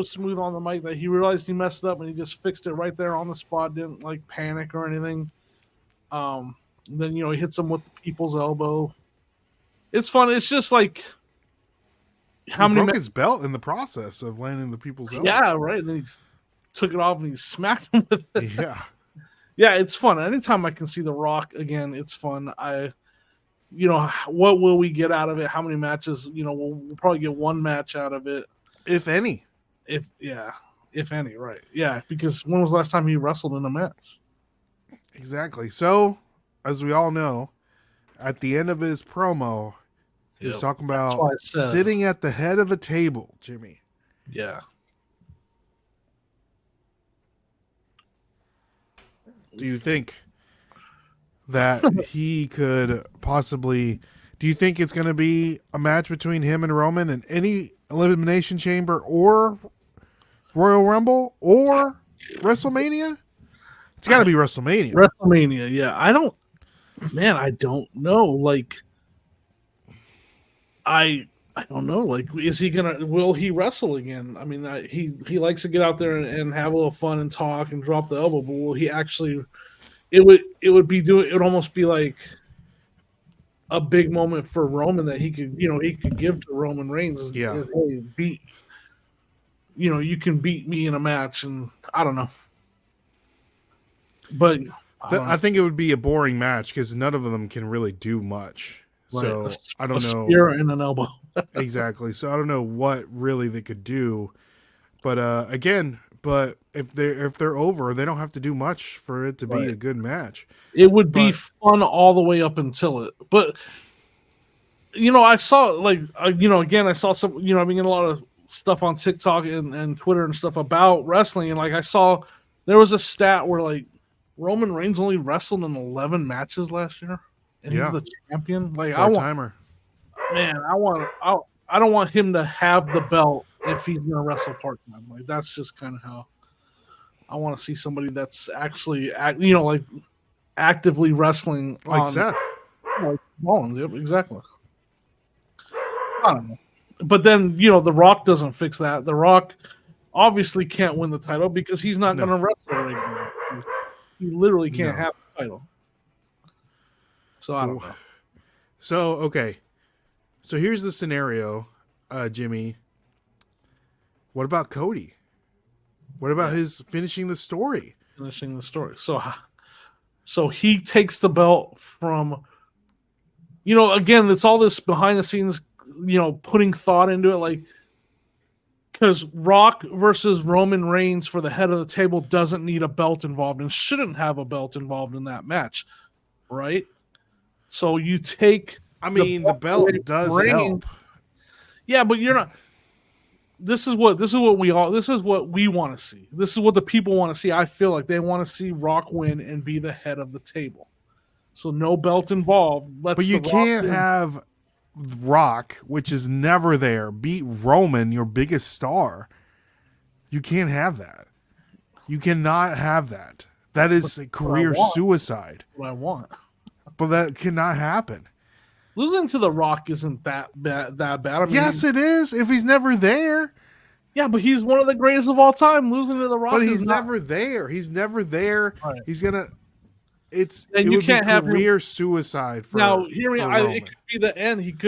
smooth on the mic that he realized he messed up and he just fixed it right there on the spot. Didn't like panic or anything. Then, you know, he hits him with the people's elbow. It's fun. It's just like he broke his belt in the process of landing the people's elbow. Yeah, right. And then he took it off and he smacked him with it. Yeah, it's fun. Anytime I can see The Rock again, it's fun. You know, what will we get out of it? How many matches? You know, we'll probably get one match out of it, if any. If any, right? Yeah, because when was the last time he wrestled in a match? Exactly. So, as we all know, at the end of his promo, he was talking about sitting at the head of the table, Jimmy. Yeah. Do you think that he could possibly... Do you think it's going to be a match between him and Roman in any Elimination Chamber or Royal Rumble or WrestleMania? It's got to be WrestleMania. WrestleMania, yeah. I don't know. Like, I don't know. Like, will he wrestle again? I mean, he likes to get out there and have a little fun and talk and drop the elbow, but will he actually? It would almost be like a big moment for Roman that he could give to Roman Reigns. Yeah. Hey, you can beat me in a match, and I don't know. But I think it would be a boring match because none of them can really do much. Right. So I don't know. A spear and an elbow. Exactly. So I don't know what really they could do. But if they're over, they don't have to do much for it to be a good match. It would be fun all the way up until it. But I saw I saw some. I've been getting a lot of stuff on TikTok and Twitter and stuff about wrestling, and like I saw there was a stat where like Roman Reigns only wrestled in 11 matches last year, and he's the champion. Like I don't want him to have the belt if he's gonna wrestle part time. Like that's just kind of how I want to see somebody that's actually actively wrestling like Seth. Like Rollins. Yep, exactly. I don't know. But then, The Rock doesn't fix that. The Rock obviously can't win the title because he's not going to wrestle regularly. He literally can't have the title. So I don't know. So, okay. So here's the scenario, Jimmy. What about Cody? What about his finishing the story? Finishing the story. So he takes the belt from, again, it's all this behind the scenes, putting thought into it. Like, because Rock versus Roman Reigns for the head of the table doesn't need a belt involved and shouldn't have a belt involved in that match. Right? So you take. I mean, the belt does help. Yeah, but you're not. This is what we want to see. This is what the people want to see. I feel like they want to see Rock win and be the head of the table. So no belt involved. But you can't have Rock, which is never there, beat Roman, your biggest star. You can't have that. You cannot have that. That is career suicide. What I want. But that cannot happen. Losing to The Rock isn't that bad. I mean, yes, it is. If he's never there. Yeah, but he's one of the greatest of all time. Losing to The Rock, but he's never there. He's never there. Right. He's gonna. And you can't have career suicide for. Now, hear me. It could be the end. It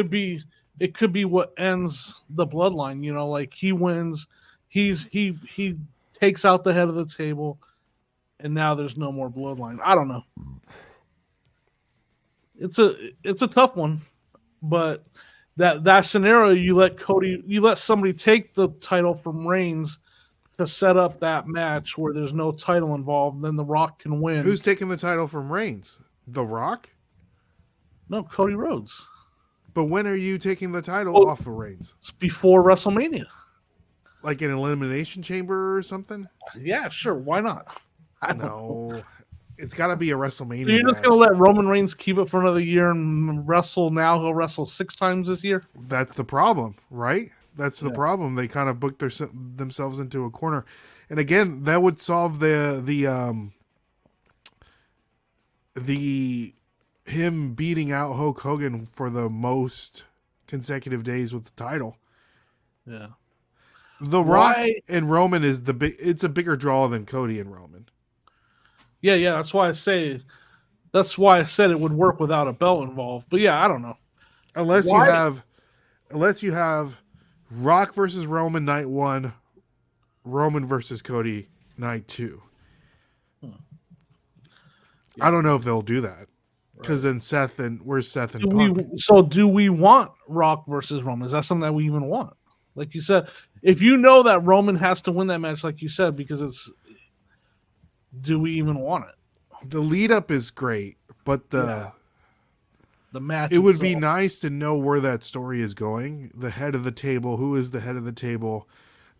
could be what ends the bloodline. Like he wins. He takes out the head of the table, and now there's no more bloodline. I don't know. it's a tough one, but that scenario, you let somebody take the title from Reigns to set up that match where there's no title involved, then The Rock can win. Who's taking the title from Reigns? The Rock? No, Cody Rhodes. But when are you taking the title off of Reigns? It's before WrestleMania. Like an elimination chamber or something? Yeah, sure. Why not? No. It's got to be a WrestleMania. So you're just going to let Roman Reigns keep it for another year and wrestle now? He'll wrestle 6 times this year? That's the problem, right? That's the problem. They kind of booked themselves into a corner. And again, that would solve the him beating out Hulk Hogan for the most consecutive days with the title. Yeah. The Rock and Roman is it's a bigger draw than Cody and Roman. Yeah, that's why I said it would work without a belt involved. But yeah, I don't know. Unless you have Rock versus Roman night 1, Roman versus Cody night 2. Yeah. I don't know if they'll do that. Because then where's Seth and Punk? Do we want Rock versus Roman? Is that something that we even want? Like you said, if you know that Roman has to win that match, like you said, because do we even want it? The lead up is great, but the match. It would be nice to know where that story is going. The head of the table, who is the head of the table?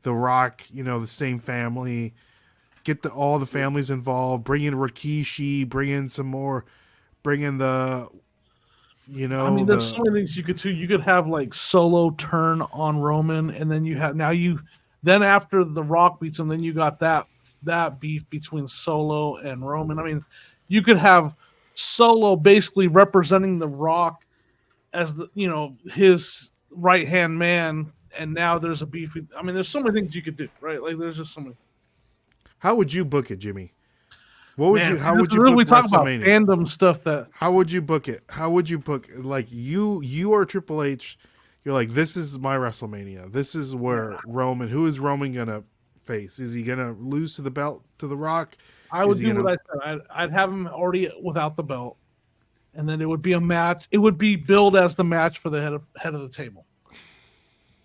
The Rock, the same family. Get all the families involved. Bring in Rikishi. Bring in some more. Bring in the. I mean, there's so many things you could do. You could have like Solo turn on Roman, and then then after the Rock beats him, then you got that beef between Solo and Roman. I mean, you could have Solo basically representing the Rock as his right hand man, and now there's a beef. I mean, there's so many things you could do, right? Like, there's just so many. How would you book it, Jimmy? How would you book we talk about fandom stuff How would you book it? How would you book like you are Triple H? You're like, this is my WrestleMania. This is where Roman. Who is Roman gonna face? Is he gonna lose to the belt to the Rock? I would do what I said. I'd have him already without the belt, and then it would be a match. It would be billed as the match for the head of the table.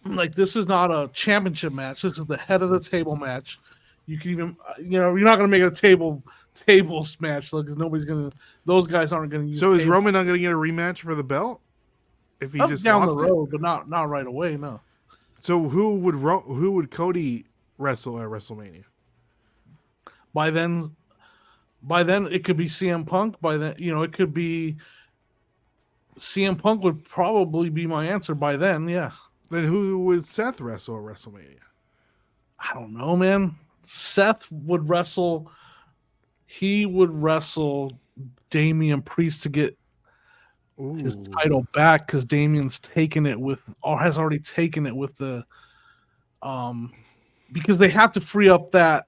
Like, this is not a championship match. This is the head of the table match. You can even, you're not going to make a tables match because nobody's going to. Those guys aren't going to use. So is Roman not going to get a rematch for the belt if he just down lost the road, but not right away? No. So who would Cody wrestle at WrestleMania? By then, it could be CM Punk. By then, it could be CM Punk would probably be my answer by then. Yeah. Then who would Seth wrestle at WrestleMania? I don't know, man. Seth would wrestle. He would wrestle Damian Priest to get his title back because Damian's taken it has already taken it with the because they have to free up that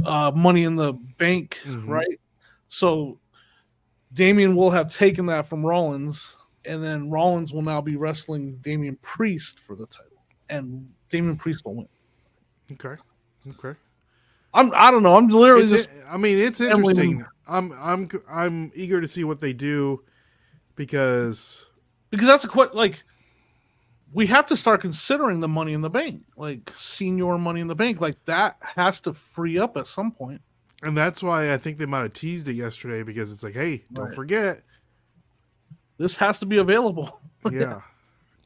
Money in the Bank, right? So Damian will have taken that from Rollins, and then Rollins will now be wrestling Damian Priest for the title, and Damian Priest will win. Okay. I don't know. I'm literally it's interesting. I'm eager to see what they do because that's we have to start considering the Money in the Bank, like senior Money in the Bank, like that has to free up at some point. And that's why I think they might have teased it yesterday because it's like, hey, don't forget, this has to be available. Yeah.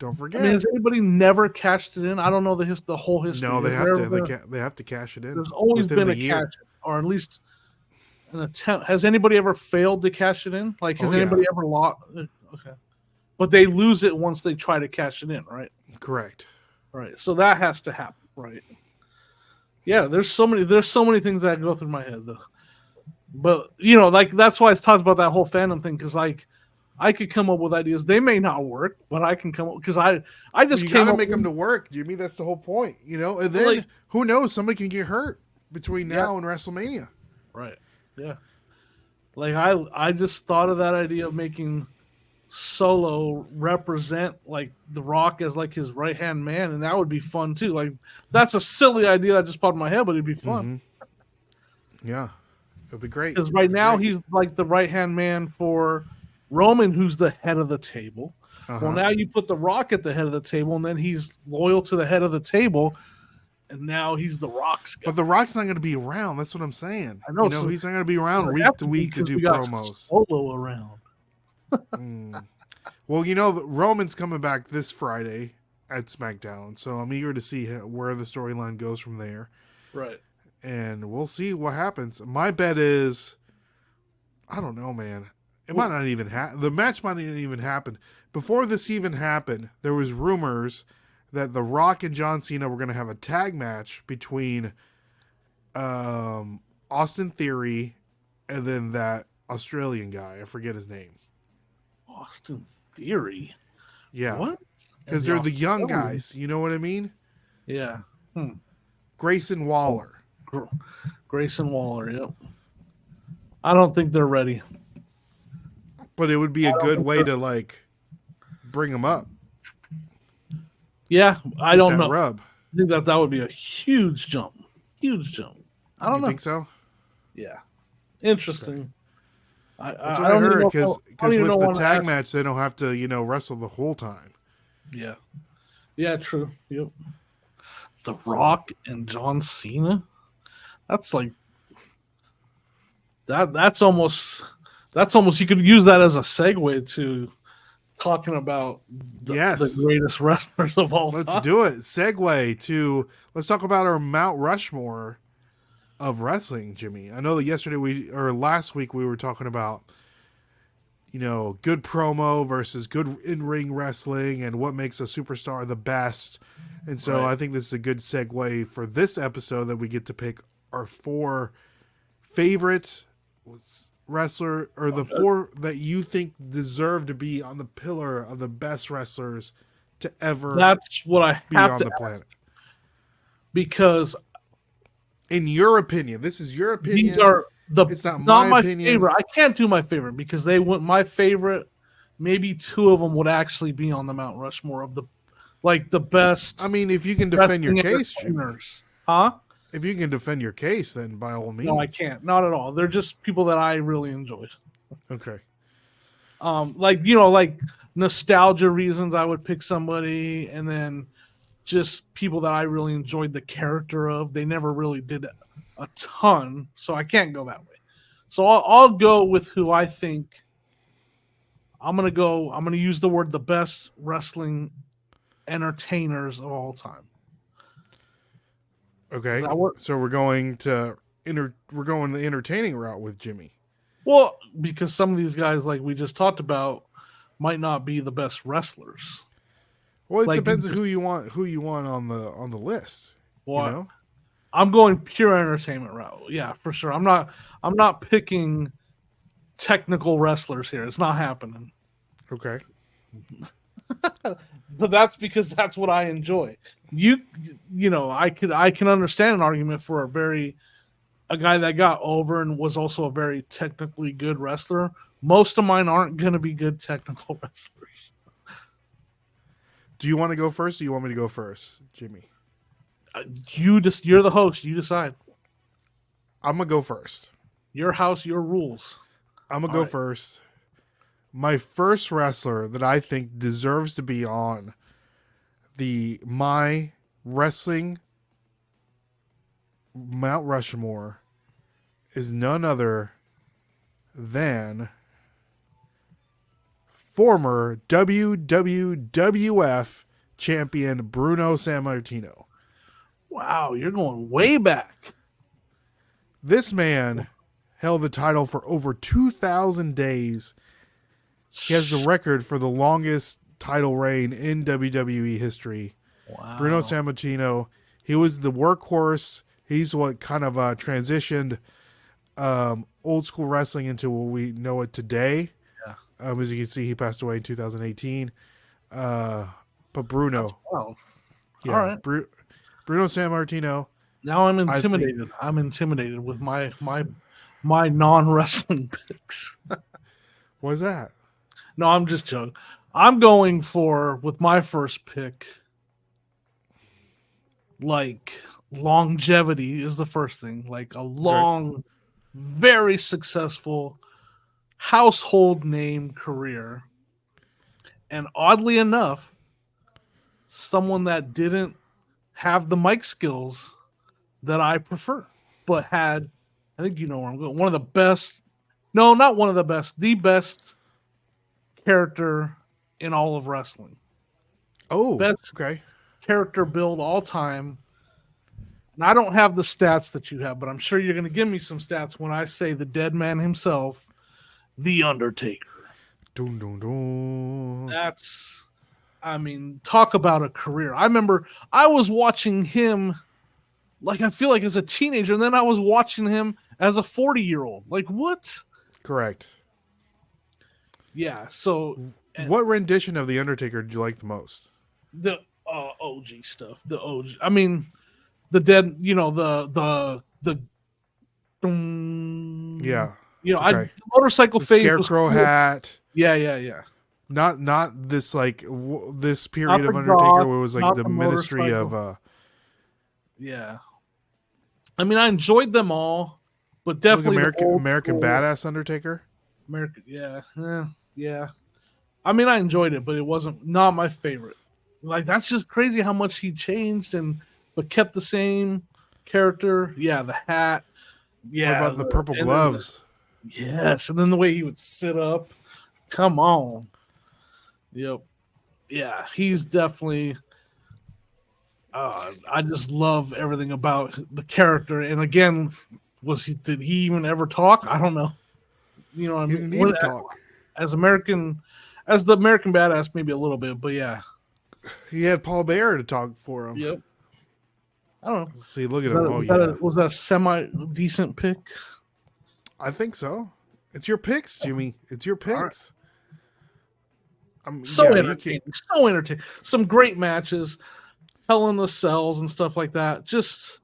Don't forget. I mean, has anybody never cashed it in? I don't know the whole history. No, they have to. They have to cash it in. There's always been a cash, or at least an attempt. Has anybody ever failed to cash it in? Like, has anybody ever lost? Okay, but they lose it once they try to cash it in, right? Correct. Right. So that has to happen, right? Yeah. There's so many things that go through my head, though. But that's why I talked about that whole fandom thing, because I could come up with ideas. They may not work, but I can come up because I just came up. Make them to work, Jimmy. That's the whole point, And then who knows? Somebody can get hurt between now and WrestleMania. Right. Yeah. Like I just thought of that idea of making Solo represent like The Rock as like his right hand man, and that would be fun too. Like, that's a silly idea that just popped in my head, but it'd be fun. Yeah, it'd be great. Because right now he's like the right hand man for Roman, who's the head of the table. Uh-huh. Well, now you put The Rock at the head of the table, and then he's loyal to the head of the table, and now he's The Rock's guy. But The Rock's not going to be around. That's what I'm saying. I know, he's not going to be around week to week to do promos. Solo around. Well, Roman's coming back this Friday at SmackDown, so I'm eager to see where the storyline goes from there. Right. And we'll see what happens. My bet is, I don't know, man. It might not even happen. The match might not even happen. Before this even happened, there was rumors that The Rock and John Cena were going to have a tag match between Austin Theory and then that Australian guy. I forget his name. Austin Theory? Yeah. What? Because they're the young guys. You know what I mean? Yeah. Grayson Waller. Grayson Waller, yep. I don't think they're ready. But it would be a good way to, bring them up. Yeah, I don't know. Rub. I think that would be a huge jump. Huge jump. I don't know. You think so? Yeah. Interesting. Okay. That's what I heard, because with the tag match, they don't have to, wrestle the whole time. Yeah. Yeah, true. Yep. The Rock and John Cena? That's like... That's almost you could use that as a segue to talking about the greatest wrestlers of all time. Let's do it. Segue to, let's talk about our Mount Rushmore of wrestling, Jimmy. I know that last week we were talking about, good promo versus good in-ring wrestling and what makes a superstar the best. And so I think this is a good segue for this episode that we get to pick our 4 favorite wrestler, or the 4 that you think deserve to be on the pillar of the best wrestlers to ever That's what I be have on to the planet. Because in your opinion, this is your opinion. These are it's not my opinion. favorite. I can't do my favorite because they went my favorite. Maybe 2 of them would actually be on the Mount Rushmore of the best. I mean, if you can defend your case, huh? If you can defend your case, then by all means. No, I can't. Not at all. They're just people that I really enjoyed. Okay. Like nostalgia reasons, I would pick somebody, and then just people that I really enjoyed the character of. They never really did a ton, so I can't go that way. So I'll go with who I think. I'm gonna use the word the best wrestling entertainers of all time. Okay, so we're going the entertaining route with Jimmy. Well, because some of these guys, like we just talked about, might not be the best wrestlers. Well, it depends on who you want on the list. Well, I'm going pure entertainment route. Yeah, for sure. I'm not picking technical wrestlers here. It's not happening. Okay. But that's because that's what I enjoy. I can understand an argument for a guy that got over and was also a very technically good wrestler. Most of mine aren't going to be good technical wrestlers. Do you want to go first, or do you want me to go first, Jimmy? You're the host. You decide. I'm gonna go first. Your house, your rules. I'm gonna go first. My first wrestler that I think deserves to be on my wrestling Mount Rushmore is none other than former WWF champion Bruno Sammartino. Wow, you're going way back. This man held the title for over 2,000 days. He has the record for the longest title reign in WWE history. Wow. Bruno Sammartino, he was the workhorse. He's what kind of transitioned old school wrestling into what we know it today. Yeah. As you can see, he passed away in 2018. But Bruno. Wow. Yeah, all right. Bruno Sammartino. Now I'm intimidated. I'm intimidated with my non-wrestling picks. What is that? No, I'm just joking. I'm going with my first pick, like longevity is the first thing. Like a long, very successful, household name career. And oddly enough, someone that didn't have the mic skills that I prefer, but had, I think you know where I'm going, one of the best, no, not one of the best, the best character in all of wrestling. Oh, Best okay. character build all time. And I don't have the stats that you have, but I'm sure you're going to give me some stats when I say the dead man himself, The Undertaker. Dun, dun, dun. That's, I mean, talk about a career. I remember I was watching him, like, I feel like as a teenager, and then I was watching him as a 40-year-old. Like, what? Correct. Yeah, so. What rendition of The Undertaker did you like the most? The OG stuff. The OG. I mean, the dead, you know, the Yeah. you know, Okay. the motorcycle The phase scarecrow was cool. hat. Yeah. Not this like this period Not of the Undertaker goth, where it was like not the the ministry motorcycle. of Yeah. I mean, I enjoyed them all, but like definitely the old American school Badass Undertaker. American, yeah. I mean, I enjoyed it, but it wasn't not my favorite. Like, that's just crazy how much he changed but kept the same character. Yeah, the hat. Yeah. What about the purple and then gloves? yes, and then the way he would sit up. Come on. Yep. Yeah, he's definitely. I just love everything about the character. And again, did he even ever talk? I don't know. You know what I He mean? didn't need to talk. As the American Badass, maybe a little bit, but yeah. He had Paul Bear to talk for him. Yep. I don't know. See, look at him. Was that a semi decent pick? I think so. It's your picks, Jimmy. It's your picks. Entertaining. So entertaining. Some great matches. Hell in the Cells and stuff like that. Just.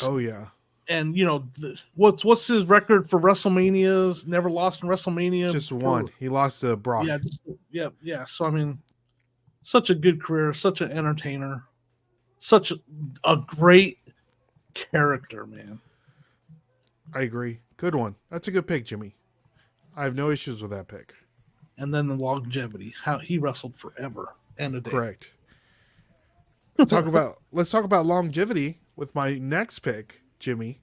Oh yeah. And you know what's his record for WrestleManias? Never lost in WrestleMania. Just one. He lost to Brock. Yeah. So I mean, such a good career, such an entertainer, such a great character, man. I agree. Good one. That's a good pick, Jimmy. I have no issues with that pick. And then the longevity, how he wrestled forever and a day. Correct. Let's talk about longevity with my next pick, Jimmy.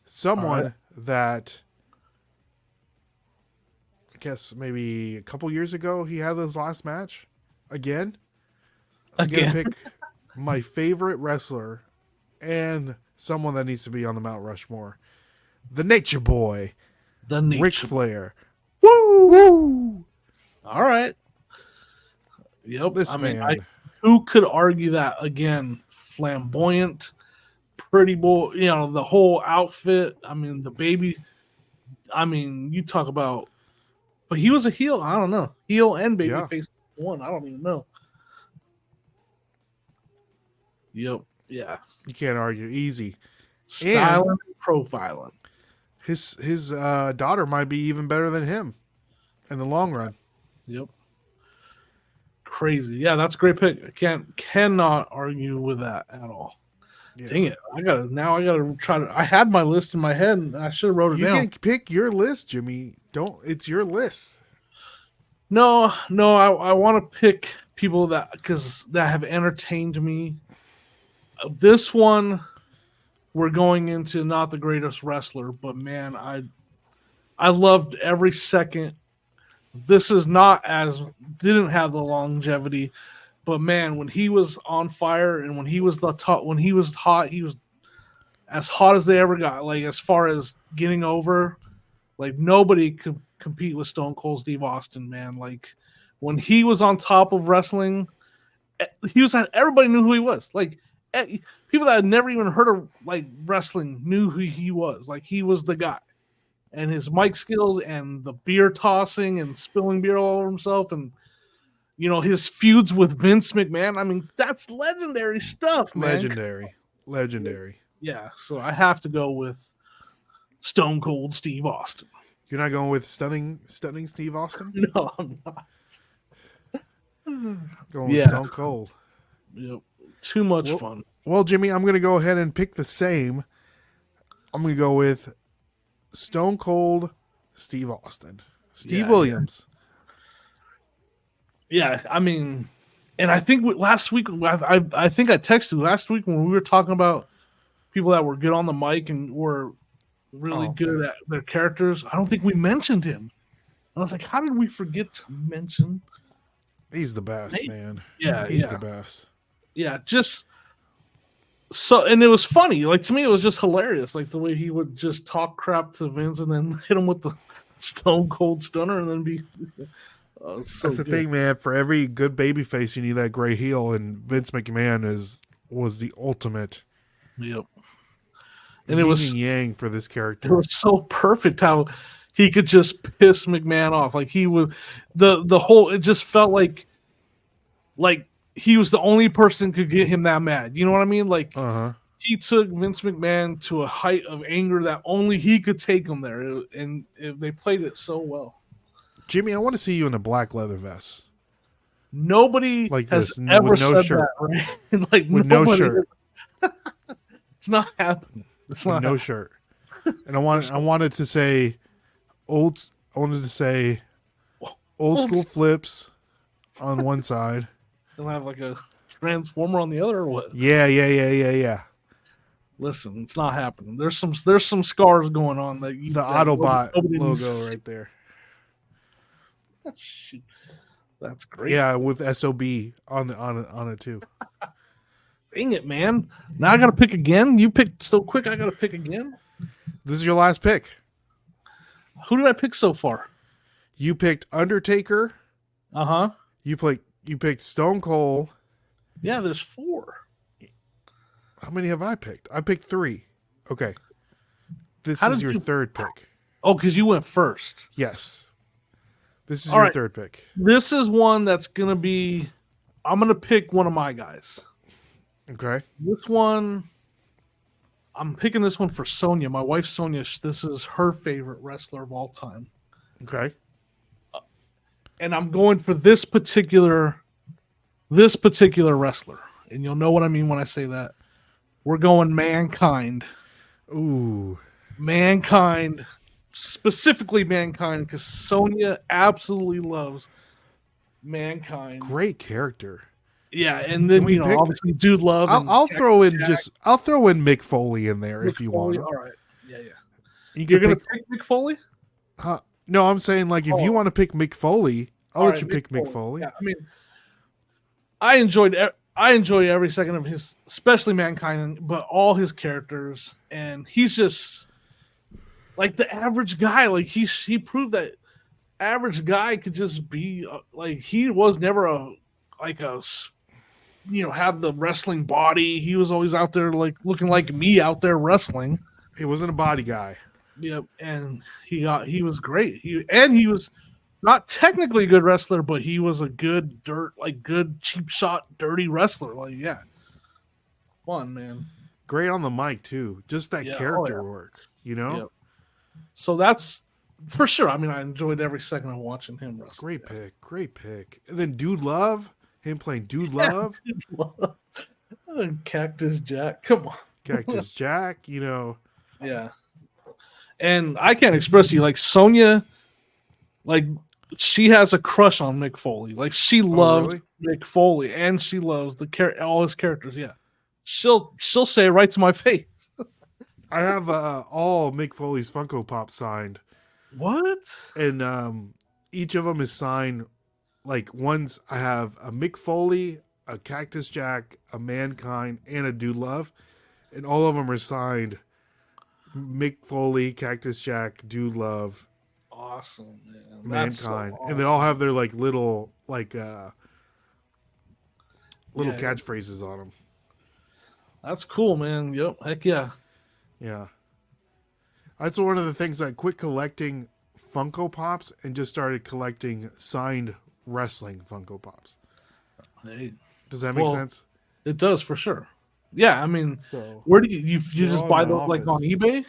Someone that I guess maybe a couple years ago he had his last match. Again. I'm gonna pick my favorite wrestler and someone that needs to be on the Mount Rushmore. The Nature Boy. Ric Flair. Woo! All right. Yep. This man. Who could argue that again? Flamboyant, pretty boy, you know, the whole outfit. I mean, the baby. I mean, you talk about, but he was a heel. I don't know. Heel and baby face one. I don't even know. Yep. Yeah. You can't argue. Easy. Styling and profiling. His daughter might be even better than him in the long run. Yep. Crazy. Yeah, that's a great pick. I cannot argue with that at all. Yeah. Dang it. I gotta try to. I had my list in my head and I should have wrote it down. You can pick your list, Jimmy. It's your list. No, I want to pick people that have entertained me. This one, we're going into not the greatest wrestler, but man, I loved every second. This is didn't have the longevity, but man, when he was on fire and when he was hot, he was as hot as they ever got. Like, as far as getting over, like, nobody could compete with Stone Cold Steve Austin, man. Like, when he was on top of wrestling, everybody knew who he was. Like, people that had never even heard of like wrestling knew who he was. Like, he was the guy. And his mic skills and the beer tossing and spilling beer all over himself, and you know, his feuds with Vince McMahon. I mean, that's legendary stuff, man. Legendary. Yeah, so I have to go with Stone Cold Steve Austin. You're not going with stunning Steve Austin? No, I'm not. Going with Stone Cold. Yep. Too much fun. Well, Jimmy, I'm going to go ahead and pick the same. I'm going to go with Stone Cold Steve Austin. Steve Williams. Yeah, I mean, and I think last week, I think I texted you last week when we were talking about people that were good on the mic and were really good at their characters. I don't think we mentioned him. I was like, how did we forget to mention? He's the best, man. Yeah, he's the best. Yeah, just so, and it was funny. Like, to me, it was just hilarious. Like the way he would just talk crap to Vince and then hit him with the Stone Cold Stunner and then be. That's the thing, man. For every good baby face, you need that gray heel, and Vince McMahon was the ultimate. Yep. And it was yang for this character. It was so perfect how he could just piss McMahon off. Like he would, the whole. It just felt like he was the only person who could get him that mad. You know what I mean? Like he took Vince McMahon to a height of anger that only he could take him there, and they played it so well. Jimmy, I want to see you in a black leather vest. Nobody like has this, ever with no said shirt. that, right? Like with no shirt. It's not happening. It's not no shirt. And I wanted to say old school flips on one side. They'll have like a transformer on the other, or what? Yeah. Listen, it's not happening. There's some scars going on that the Autobot logo right there. Shoot. That's great. Yeah, with SOB on it too. Dang it, man. Now I gotta pick again. You picked so quick, I gotta pick again. This is your last pick. Who did I pick so far? You picked Undertaker. Uh-huh. You picked Stone Cold. Yeah, there's 4. How many have I picked? I picked 3. Okay. This is your third pick. Oh, because you went first. Yes. This is your third pick. This is one that's going to be... I'm going to pick one of my guys. Okay. This one... I'm picking this one for Sonya. My wife, Sonya, this is her favorite wrestler of all time. Okay. And I'm going for this particular wrestler. And you'll know what I mean when I say that. We're going Mankind. Ooh. Mankind. Specifically Mankind, because Sonya absolutely loves Mankind. Great character. Yeah, and then obviously Dude Love. I'll throw in Mick Foley in there if you want. All right. Yeah. You're gonna pick Mick Foley? No, I'm saying if you want to pick Mick Foley, I'll let you pick Mick Foley. Yeah, I mean, I enjoy every second of his, especially Mankind, but all his characters, and he's just like the average guy. Like he proved that average guy could just be like he was never have the wrestling body. He was always out there like looking like me out there wrestling. He wasn't a body guy. Yep, and he was great. He was not technically a good wrestler, but he was a good good cheap shot, dirty wrestler. Like, yeah. Fun, man. Great on the mic too. Just that character work, Yep. So that's for sure. I mean, I enjoyed every second of watching him wrestle. Great pick. And then Dude Love, him playing Dude Love. Dude Love. Cactus Jack. Come on. Cactus Jack, Yeah. And I can't express to you, like Sonya, like she has a crush on Mick Foley. Like she loves Mick Foley, and she loves all his characters. Yeah, she'll say it right to my face. I have all Mick Foley's Funko Pop signed. What? And each of them is signed. Like one's I have a Mick Foley, a Cactus Jack, a Mankind, and a Dude Love, and all of them are signed. Mick Foley, Cactus Jack, Dude Love, awesome, man. Mankind, so awesome. And they all have their little catchphrases on them. That's cool, man. Yep, heck yeah. Yeah, that's one of the things I quit collecting Funko Pops and just started collecting signed wrestling Funko Pops. Hey, does that make sense? It does for sure. Yeah, I mean, so, where do you just buy those like on eBay?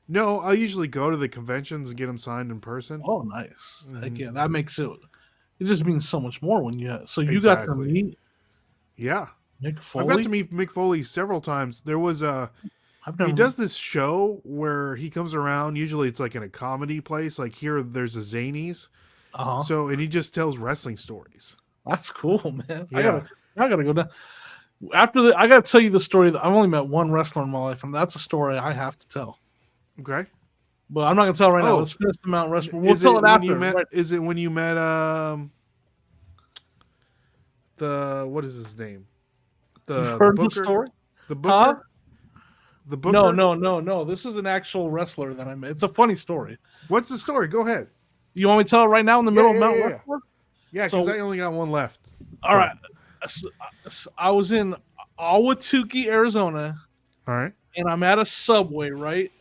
No, I usually go to the conventions and get them signed in person. Oh, nice! Mm-hmm. Heck yeah, that makes it. It just means so much more when you. You got to meet. Yeah, Mick Foley. I've got to meet Mick Foley several times. There was I've never. He does this show where he comes around. Usually, it's like in a comedy place. Like here, there's a Zanies. Uh-huh. So, and he just tells wrestling stories. That's cool, man. Yeah. I gotta go down. I gotta tell you the story that I've only met one wrestler in my life, and that's a story I have to tell. Okay. But I'm not gonna tell right now. Oh. Let's finish the Mount Rushmore. We'll tell it when after. you met, right? Is it when you met what is his name? You've heard the Booker? story? The Booker? Huh? The Booker? No. This is an actual wrestler that I met. It's a funny story. What's the story? Go ahead. You want me to tell it right now in the middle of Mount Rushmore? Yeah, because So- I only got one left. All right. I was in Ahwatukee, Arizona, All right. and I'm at a Subway, right?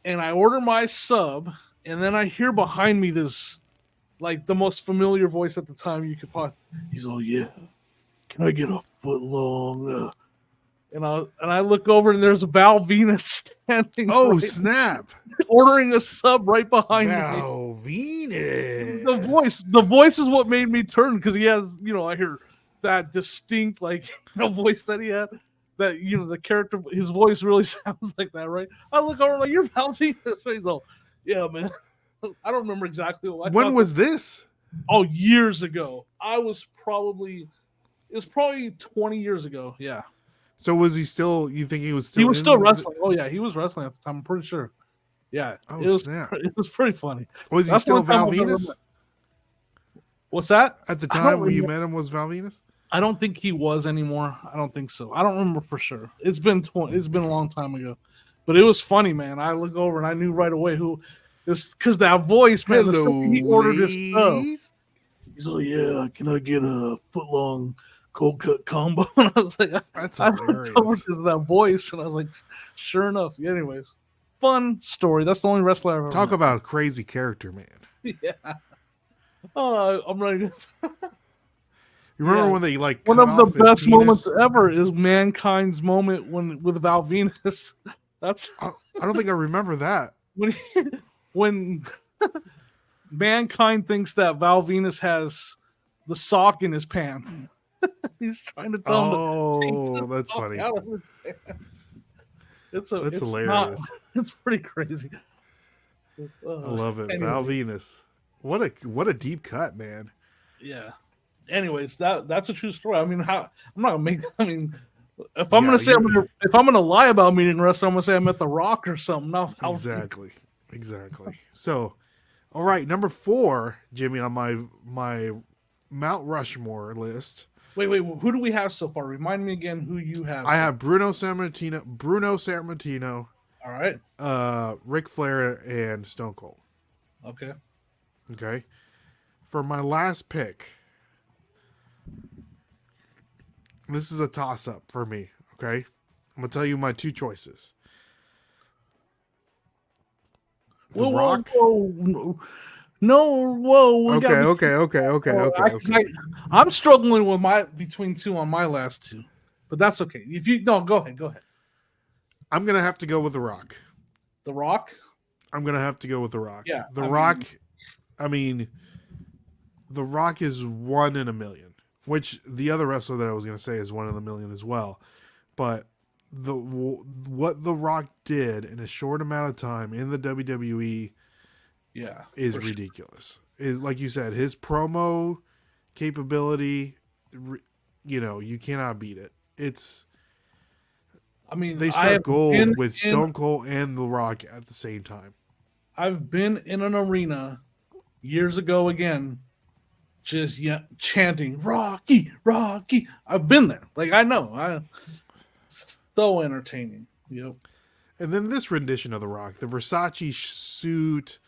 And I order my sub, and then I hear behind me this, like, the most familiar voice at the time you could possibly. He's all, yeah, can I get a foot long? And I look over, and there's Val Venus standing. Oh, right, snap. ordering a sub right behind me. Val Venus. The voice is what made me turn, because he has, I hear that distinct, like, voice that he had. That the character, his voice really sounds like that, right? I look over like, you're Val Venus. He's all, yeah, man. I don't remember exactly what. When was this? Oh, years ago. It was probably 20 years ago. Yeah. So was he still? You think he was still? He was still wrestling. Oh yeah, he was wrestling at the time. I'm pretty sure. Yeah. Oh, snap. It was pretty funny. Was he That's still one time Val I've ever Venus? met. What's that? At the I don't time when you remember. met him, was Val Venus? I don't think he was anymore. I don't think so. I don't remember for sure. It's been a long time ago, but it was funny, man. I look over and I knew right away who. It's because that voice, man. The second he ordered his stuff. ladies. He's like, yeah, can I get a foot long cold cut combo? And I was like, That's I looked over hilarious. because of that voice, and I was like, sure enough. Anyways, fun story. That's the only wrestler I've ever Talk met. about a crazy character, man. Yeah. Oh, I'm ready. You remember Yeah. when they like One cut of the off his best penis? moments ever is Mankind's moment with Val Venus. That's I don't think I remember that. when Mankind thinks that Val Venus has the sock in his pants. He's trying to tell him to take Oh, the that's sock funny. out of his pants. It's hilarious. It's pretty crazy. I love it. Anyway. Val Venus. What a deep cut, man. Yeah. Anyways, that's a true story. I mean, I'm not gonna make. I mean, if I'm Yeah, gonna say if I'm gonna lie about meeting wrestler, I'm gonna say I met The Rock or something. Not Exactly. So, all right, number 4, Jimmy, on my Mount Rushmore list. Wait. Who do we have so far? Remind me again who you have. I have Bruno Sammartino, All right. Ric Flair, and Stone Cold. Okay. Okay. For my last pick, this is a toss-up for me. Okay. I'm gonna tell you my 2 choices. The Rock. Whoa. No, whoa. Okay. I'm struggling with between 2 on my last 2, but that's okay. Go ahead. I'm gonna have to go with The Rock. The Rock. I'm gonna have to go with The Rock. Yeah, The Rock is 1 in a million, which the other wrestler that I was gonna say is 1 in a million as well. But what The Rock did in a short amount of time in the WWE, Yeah, is for sure. ridiculous. Is like you said, his promo capability, you cannot beat it. It's I mean, they I struck have gold been with Stone Cold and The Rock at the same time. I've been in an arena years ago again, just chanting Rocky. I've been there. Like I know. So entertaining. Yep. And then this rendition of The Rock, the Versace suit.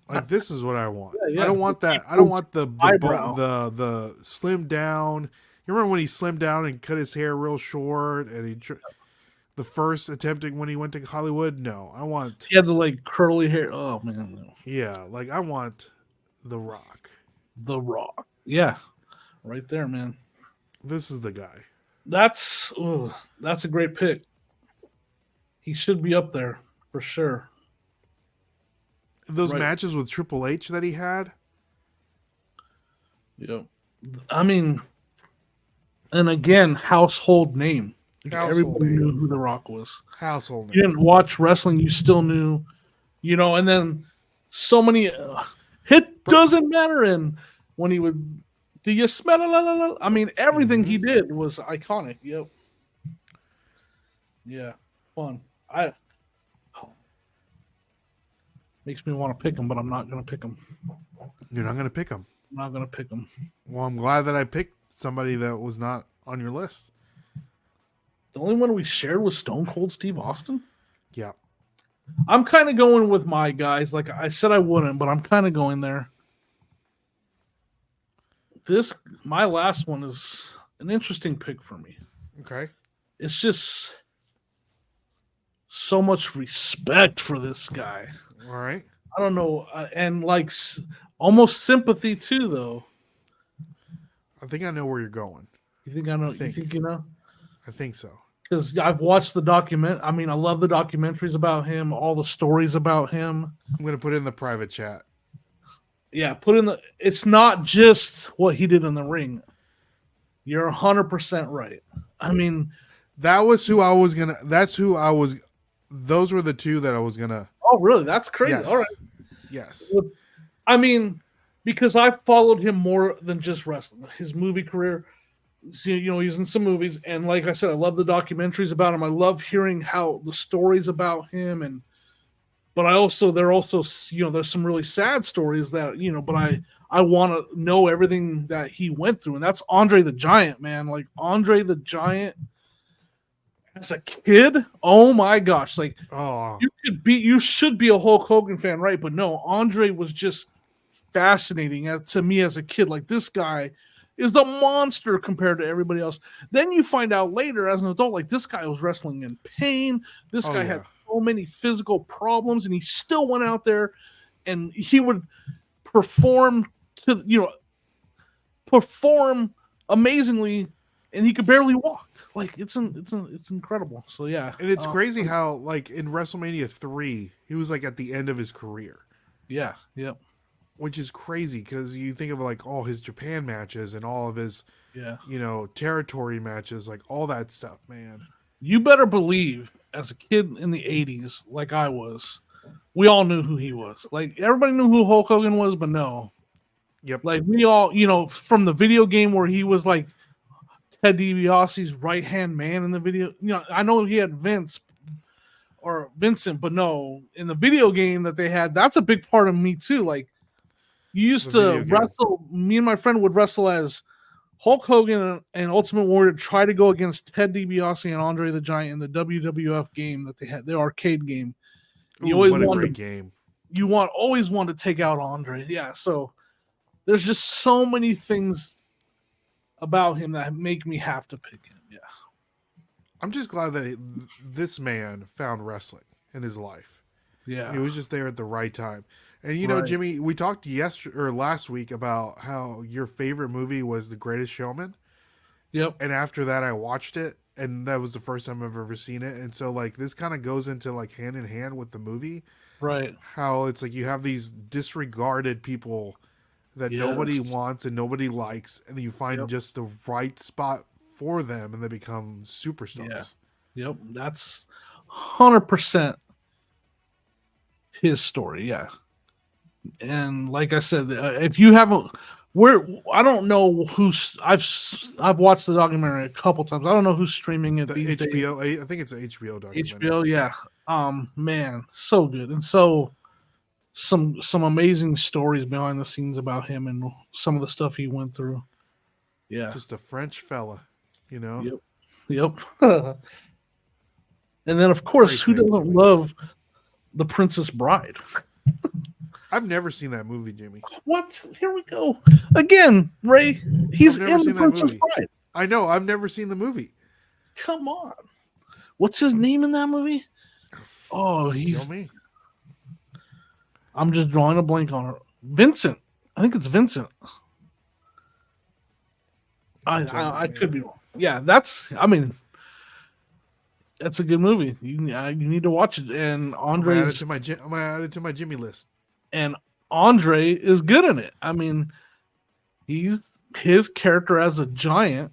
Like this is what I want. Yeah. I don't want that. I don't want the Eyebrow. the slim down. You remember when he slimmed down and cut his hair real short, and the first attempting when he went to Hollywood? No, I want. He had the like curly hair. Oh man, no. Yeah, like I want The Rock. The Rock. Yeah, right there, man. This is the guy. That's a great pick. He should be up there for sure. Those Right. matches with Triple H that he had. Yep. I mean, and again, household name. Household Everybody name. knew who The Rock was. Household You name. didn't watch wrestling, you still knew, and then so many it doesn't matter. And when he would, do you smell it? I mean, everything he did was iconic. Yep. Yeah. Fun. Makes me want to pick him, but I'm not going to pick him. You're not going to pick him. I'm not going to pick him. Well, I'm glad that I picked somebody that was not on your list. The only one we shared was Stone Cold Steve Austin. Yeah. I'm kind of going with my guys. Like I said I wouldn't, but I'm kind of going there. My last one is an interesting pick for me. Okay. It's just so much respect for this guy. All right. I don't know. And like almost sympathy too, though. I think I know where you're going. You think I know? You think you know? I think so. Because I've watched the document. I mean, I love the documentaries about him, all the stories about him. I'm going to put it in the private chat. Yeah, it's not just what he did in the ring. You're 100% right. I mean, those were the two that I was going to. Oh, really? That's crazy. Yes. All right. Yes. I mean, because I followed him more than just wrestling. His movie career, he's in some movies. And like I said, I love the documentaries about him. I love hearing how the stories about him. But there's some really sad stories that, but I want to know everything that he went through. And that's Andre the Giant, man. Like Andre the Giant as a kid, oh my gosh. Like you should be a Hulk Hogan fan, right? But no, Andre was just fascinating to me as a kid. Like this guy is a monster compared to everybody else. Then you find out later as an adult, like this guy was wrestling in pain. This guy had so many physical problems, and he still went out there and he would perform amazingly, and he could barely walk. Like it's incredible. So yeah. And it's crazy how like in WrestleMania 3, he was like at the end of his career. Yeah. Yep. Which is crazy because you think of like all his Japan matches and all of his, territory matches, like all that stuff, man. You better believe, as a kid in the 80s, like I was, we all knew who he was. Like everybody knew who Hulk Hogan was, but no. Yep. Like we all, from the video game where he was like Ted DiBiase's right-hand man in the video. I know he had Vincent, but no, in the video game that they had, that's a big part of me too. Like you used to wrestle. Me and my friend would wrestle as Hulk Hogan and Ultimate Warrior, try to go against Ted DiBiase and Andre the Giant in the WWF game that they had, the arcade game. What a great game. You always want to take out Andre. Yeah, so there's just so many things about him that make me have to pick him. Yeah. I'm just glad that this man found wrestling in his life. Yeah. He was just there at the right time. And Jimmy, we talked last week about how your favorite movie was The Greatest Showman. Yep. And after that I watched it, and that was the first time I've ever seen it. And so like this kind of goes into like hand in hand with the movie. Right. How it's like you have these disregarded people that nobody wants and nobody likes, and then you find just the right spot for them and they become superstars. Yeah. Yep. That's 100% his story. Yeah. And like I said, if you haven't, I don't know I've watched the documentary a couple times. I don't know who's streaming it. The these HBO, days. I think it's an HBO documentary. HBO, yeah. Man, so good. And so some amazing stories behind the scenes about him and some of the stuff he went through. Yeah. Just a French fella, Yep. And then of course, who doesn't love The Princess Bride? I've never seen that movie, Jimmy. What? Here we go. Again, Ray. He's in The Princess Bride. I know. I've never seen the movie. Come on. What's his name in that movie? Oh, Tell me. I'm just drawing a blank on her. Vincent. I think it's Vincent. I could be wrong. Yeah, that's a good movie. You need to watch it. And Andre, I'm gonna add it to my Jimmy list. And Andre is good in it. I mean, his character as a giant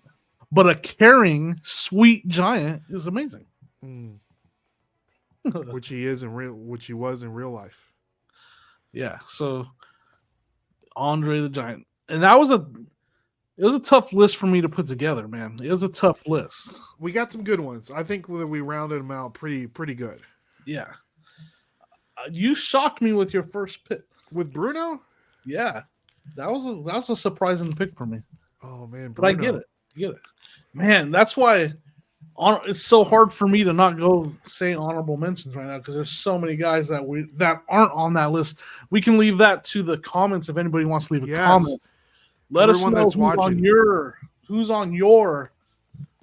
but a caring, sweet giant is amazing. Mm. Which he is in real, which he was in real life. Yeah, so Andre the Giant, and it was a tough list for me to put together, man. It was a tough list. We got some good ones. I think that we rounded them out pretty good. Yeah, you shocked me with your first pick With Bruno. Yeah, that was a surprising pick for me. Oh man, Bruno. But I get it, man. That's why it's so hard for me to not go say honorable mentions right now because there's so many guys that aren't on that list. We can leave that to the comments if anybody wants to leave a comment. Let us know who's on your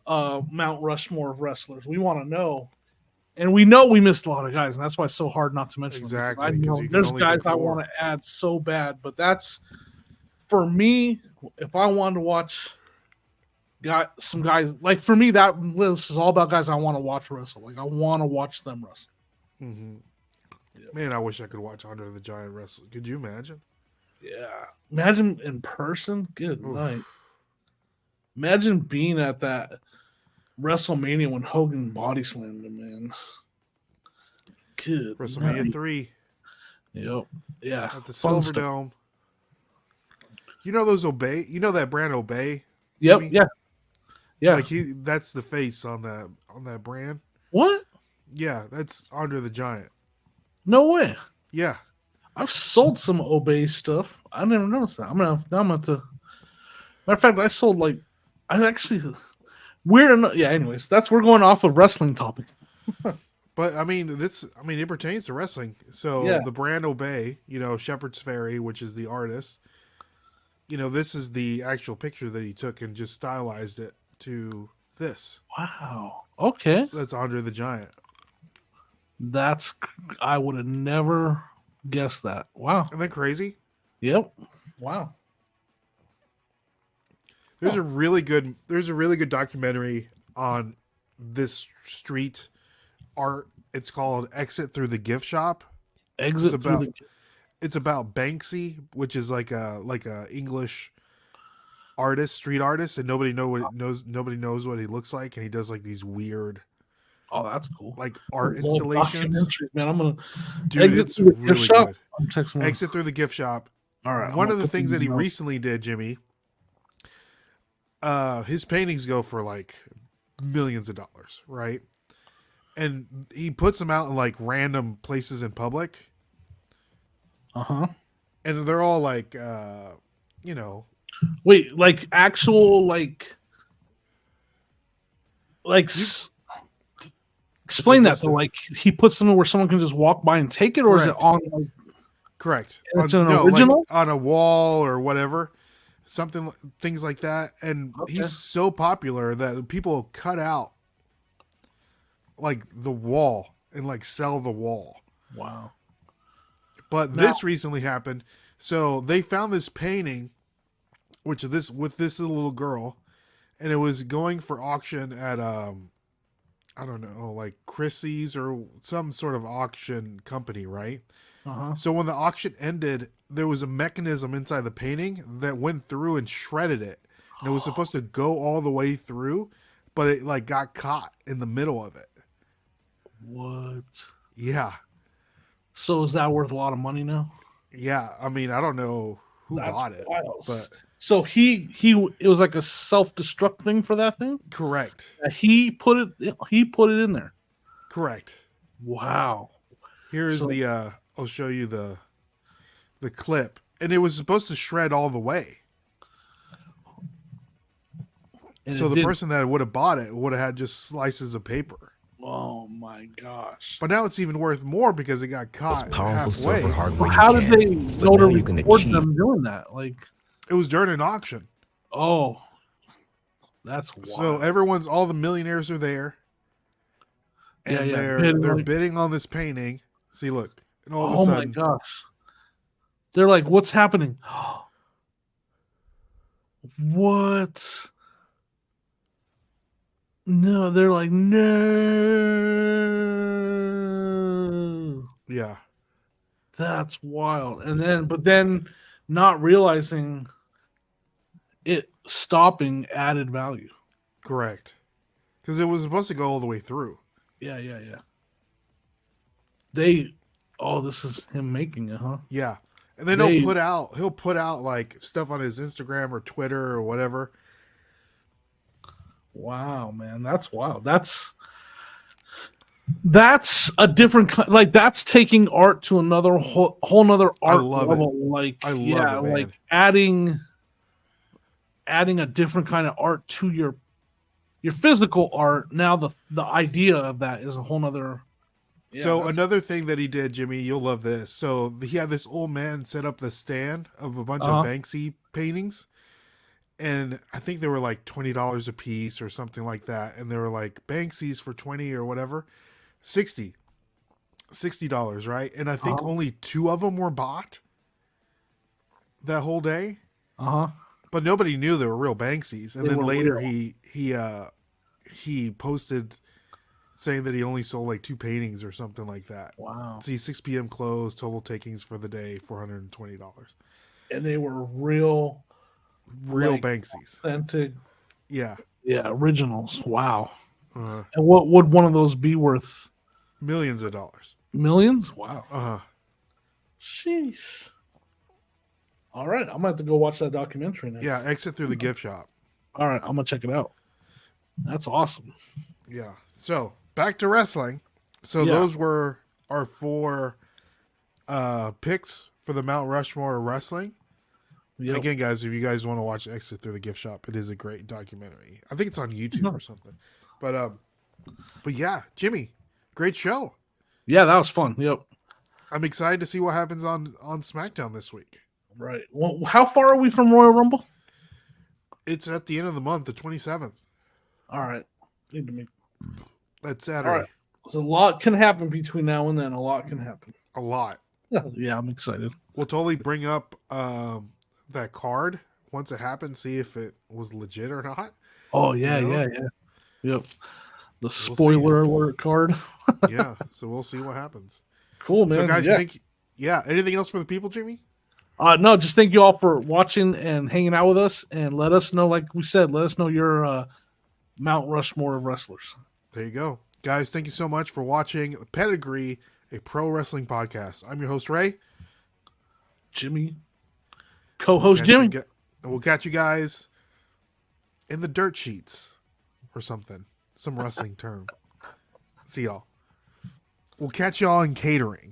Mount Rushmore of wrestlers. We want to know, and we know we missed a lot of guys, and that's why it's so hard not to mention exactly. them. I know there's guys I want to add so bad, but that's for me. If I wanted to watch. Got some guys like for me that list is all about guys I want to watch wrestle. Like I want to watch them wrestle. Mm-hmm. Yep. Man, I wish I could watch Andre the Giant wrestle. Could you imagine? Yeah, imagine in person. Good night. Imagine being at that WrestleMania when Hogan body slammed him. Man, good. WrestleMania 3. Yep. Yeah. At the Silver Dome. You know those Obey? You know that brand Obey? Yep. Jimmy? Yeah. Yeah, like that's the face on that brand. What? Yeah, that's Andre the Giant. No way. Yeah, I've sold some Obey stuff. I never noticed that. I'm gonna to. Matter of fact, I sold I actually weird enough. Yeah. Anyways, we're going off of wrestling topic. But I mean, it pertains to wrestling. So the brand Obey, Shepherd's Ferry, which is the artist. This is the actual picture that he took and just stylized it to this. Wow. Okay. So that's Andre the Giant. I would have never guessed that. Wow. Isn't that crazy? Yep. Wow. There's a really good documentary on this street art. It's called Exit Through the Gift Shop. It's about Banksy, which is like a English artist, street artist, and nobody knows what he looks like, and he does like these weird. Oh, that's cool. Like art installations. Man, I'm gonna it's really good. I'm Exit Through the Gift Shop. All right. One of the things that he recently did, Jimmy. His paintings go for like millions of dollars, right? And he puts them out in like random places in public. Uh-huh. And they're all like, Wait, like actual explain that. So like he puts them where someone can just walk by and take it, or correct. Is it on? Correct. It's an original like on a wall or whatever, things like that. And he's so popular that people cut out like the wall and like sell the wall. Wow. But this recently happened. So they found this painting, with this little girl, and it was going for auction at I don't know, like Christie's or some sort of auction company, right? Uh-huh. So when the auction ended, there was a mechanism inside the painting that went through and shredded it. And it was supposed to go all the way through, but it like got caught in the middle of it. What? Yeah. So is that worth a lot of money now? Yeah, I mean, I don't know who bought it, but so it was like a self-destruct thing for that thing. Correct. He put it in there. Correct. Wow. Here's I'll show you the clip, and it was supposed to shred all the way. And so the person that would have bought it would have had just slices of paper. Oh my gosh! But now it's even worth more because it got caught halfway. How did they know to record them doing that? Like it was during an auction. Oh, that's wild. So all the millionaires are there, and they're bidding on this painting. See, look, and all of a sudden, my gosh! They're like, "What's happening?" What? No, they're like, no. Yeah. That's wild. But then not realizing it stopping added value. Correct. Because it was supposed to go all the way through. Yeah. This is him making it, huh? Yeah. And then he'll put out like stuff on his Instagram or Twitter or whatever. Wow, man, that's wild. That's a different like that's taking art to another whole nother art level. Like, I love it, man. Like adding a different kind of art to your physical art. Now the idea of that is a whole nother. So another thing that he did, Jimmy, you'll love this. So he had this old man set up the stand of a bunch of Banksy paintings. And I think they were like $20 a piece or something like that. And they were like Banksy's for 20 or whatever. $60, right? And I think only 2 of them were bought that whole day. But nobody knew they were real Banksy's. And then later he posted saying that he only sold like 2 paintings or something like that. Wow. See, 6 p.m. closed, total takings for the day, $420. And they were real like, Banksy's. Authentic. Yeah. Yeah, originals. Wow. And what would one of those be worth? Millions of dollars. Millions? Wow. Sheesh. All right, I'm gonna have to go watch that documentary now. Yeah, exit through the gift shop. All right, I'm gonna check it out. That's awesome. Yeah. So back to wrestling. So those were our 4 picks for the Mount Rushmore of wrestling. Yep. Again, guys, if you guys want to watch Exit Through the Gift Shop, it is a great documentary. I think it's on YouTube or something. But yeah, Jimmy, great show. Yeah, that was fun. Yep. I'm excited to see what happens on SmackDown this week. Right. Well, how far are we from Royal Rumble? It's at the end of the month, the 27th. All right. Need to make. That's Saturday. All right. So a lot can happen between now and then. A lot can happen. A lot. Yeah, I'm excited. We'll totally bring up that card once it happens, see if it was legit or not. Oh, yeah. Yep. The spoiler alert card. Yeah, so we'll see what happens. Cool, man. So, guys, anything else for the people, Jimmy? No, just thank you all for watching and hanging out with us, and let us know, like we said, let us know your Mount Rushmore of wrestlers. There you go. Guys, thank you so much for watching Pedigree, a pro wrestling podcast. I'm your host, Ray. Jimmy. Co-host Jimmy. And we'll catch you guys in the dirt sheets or something. Some wrestling term. See y'all. We'll catch y'all in catering.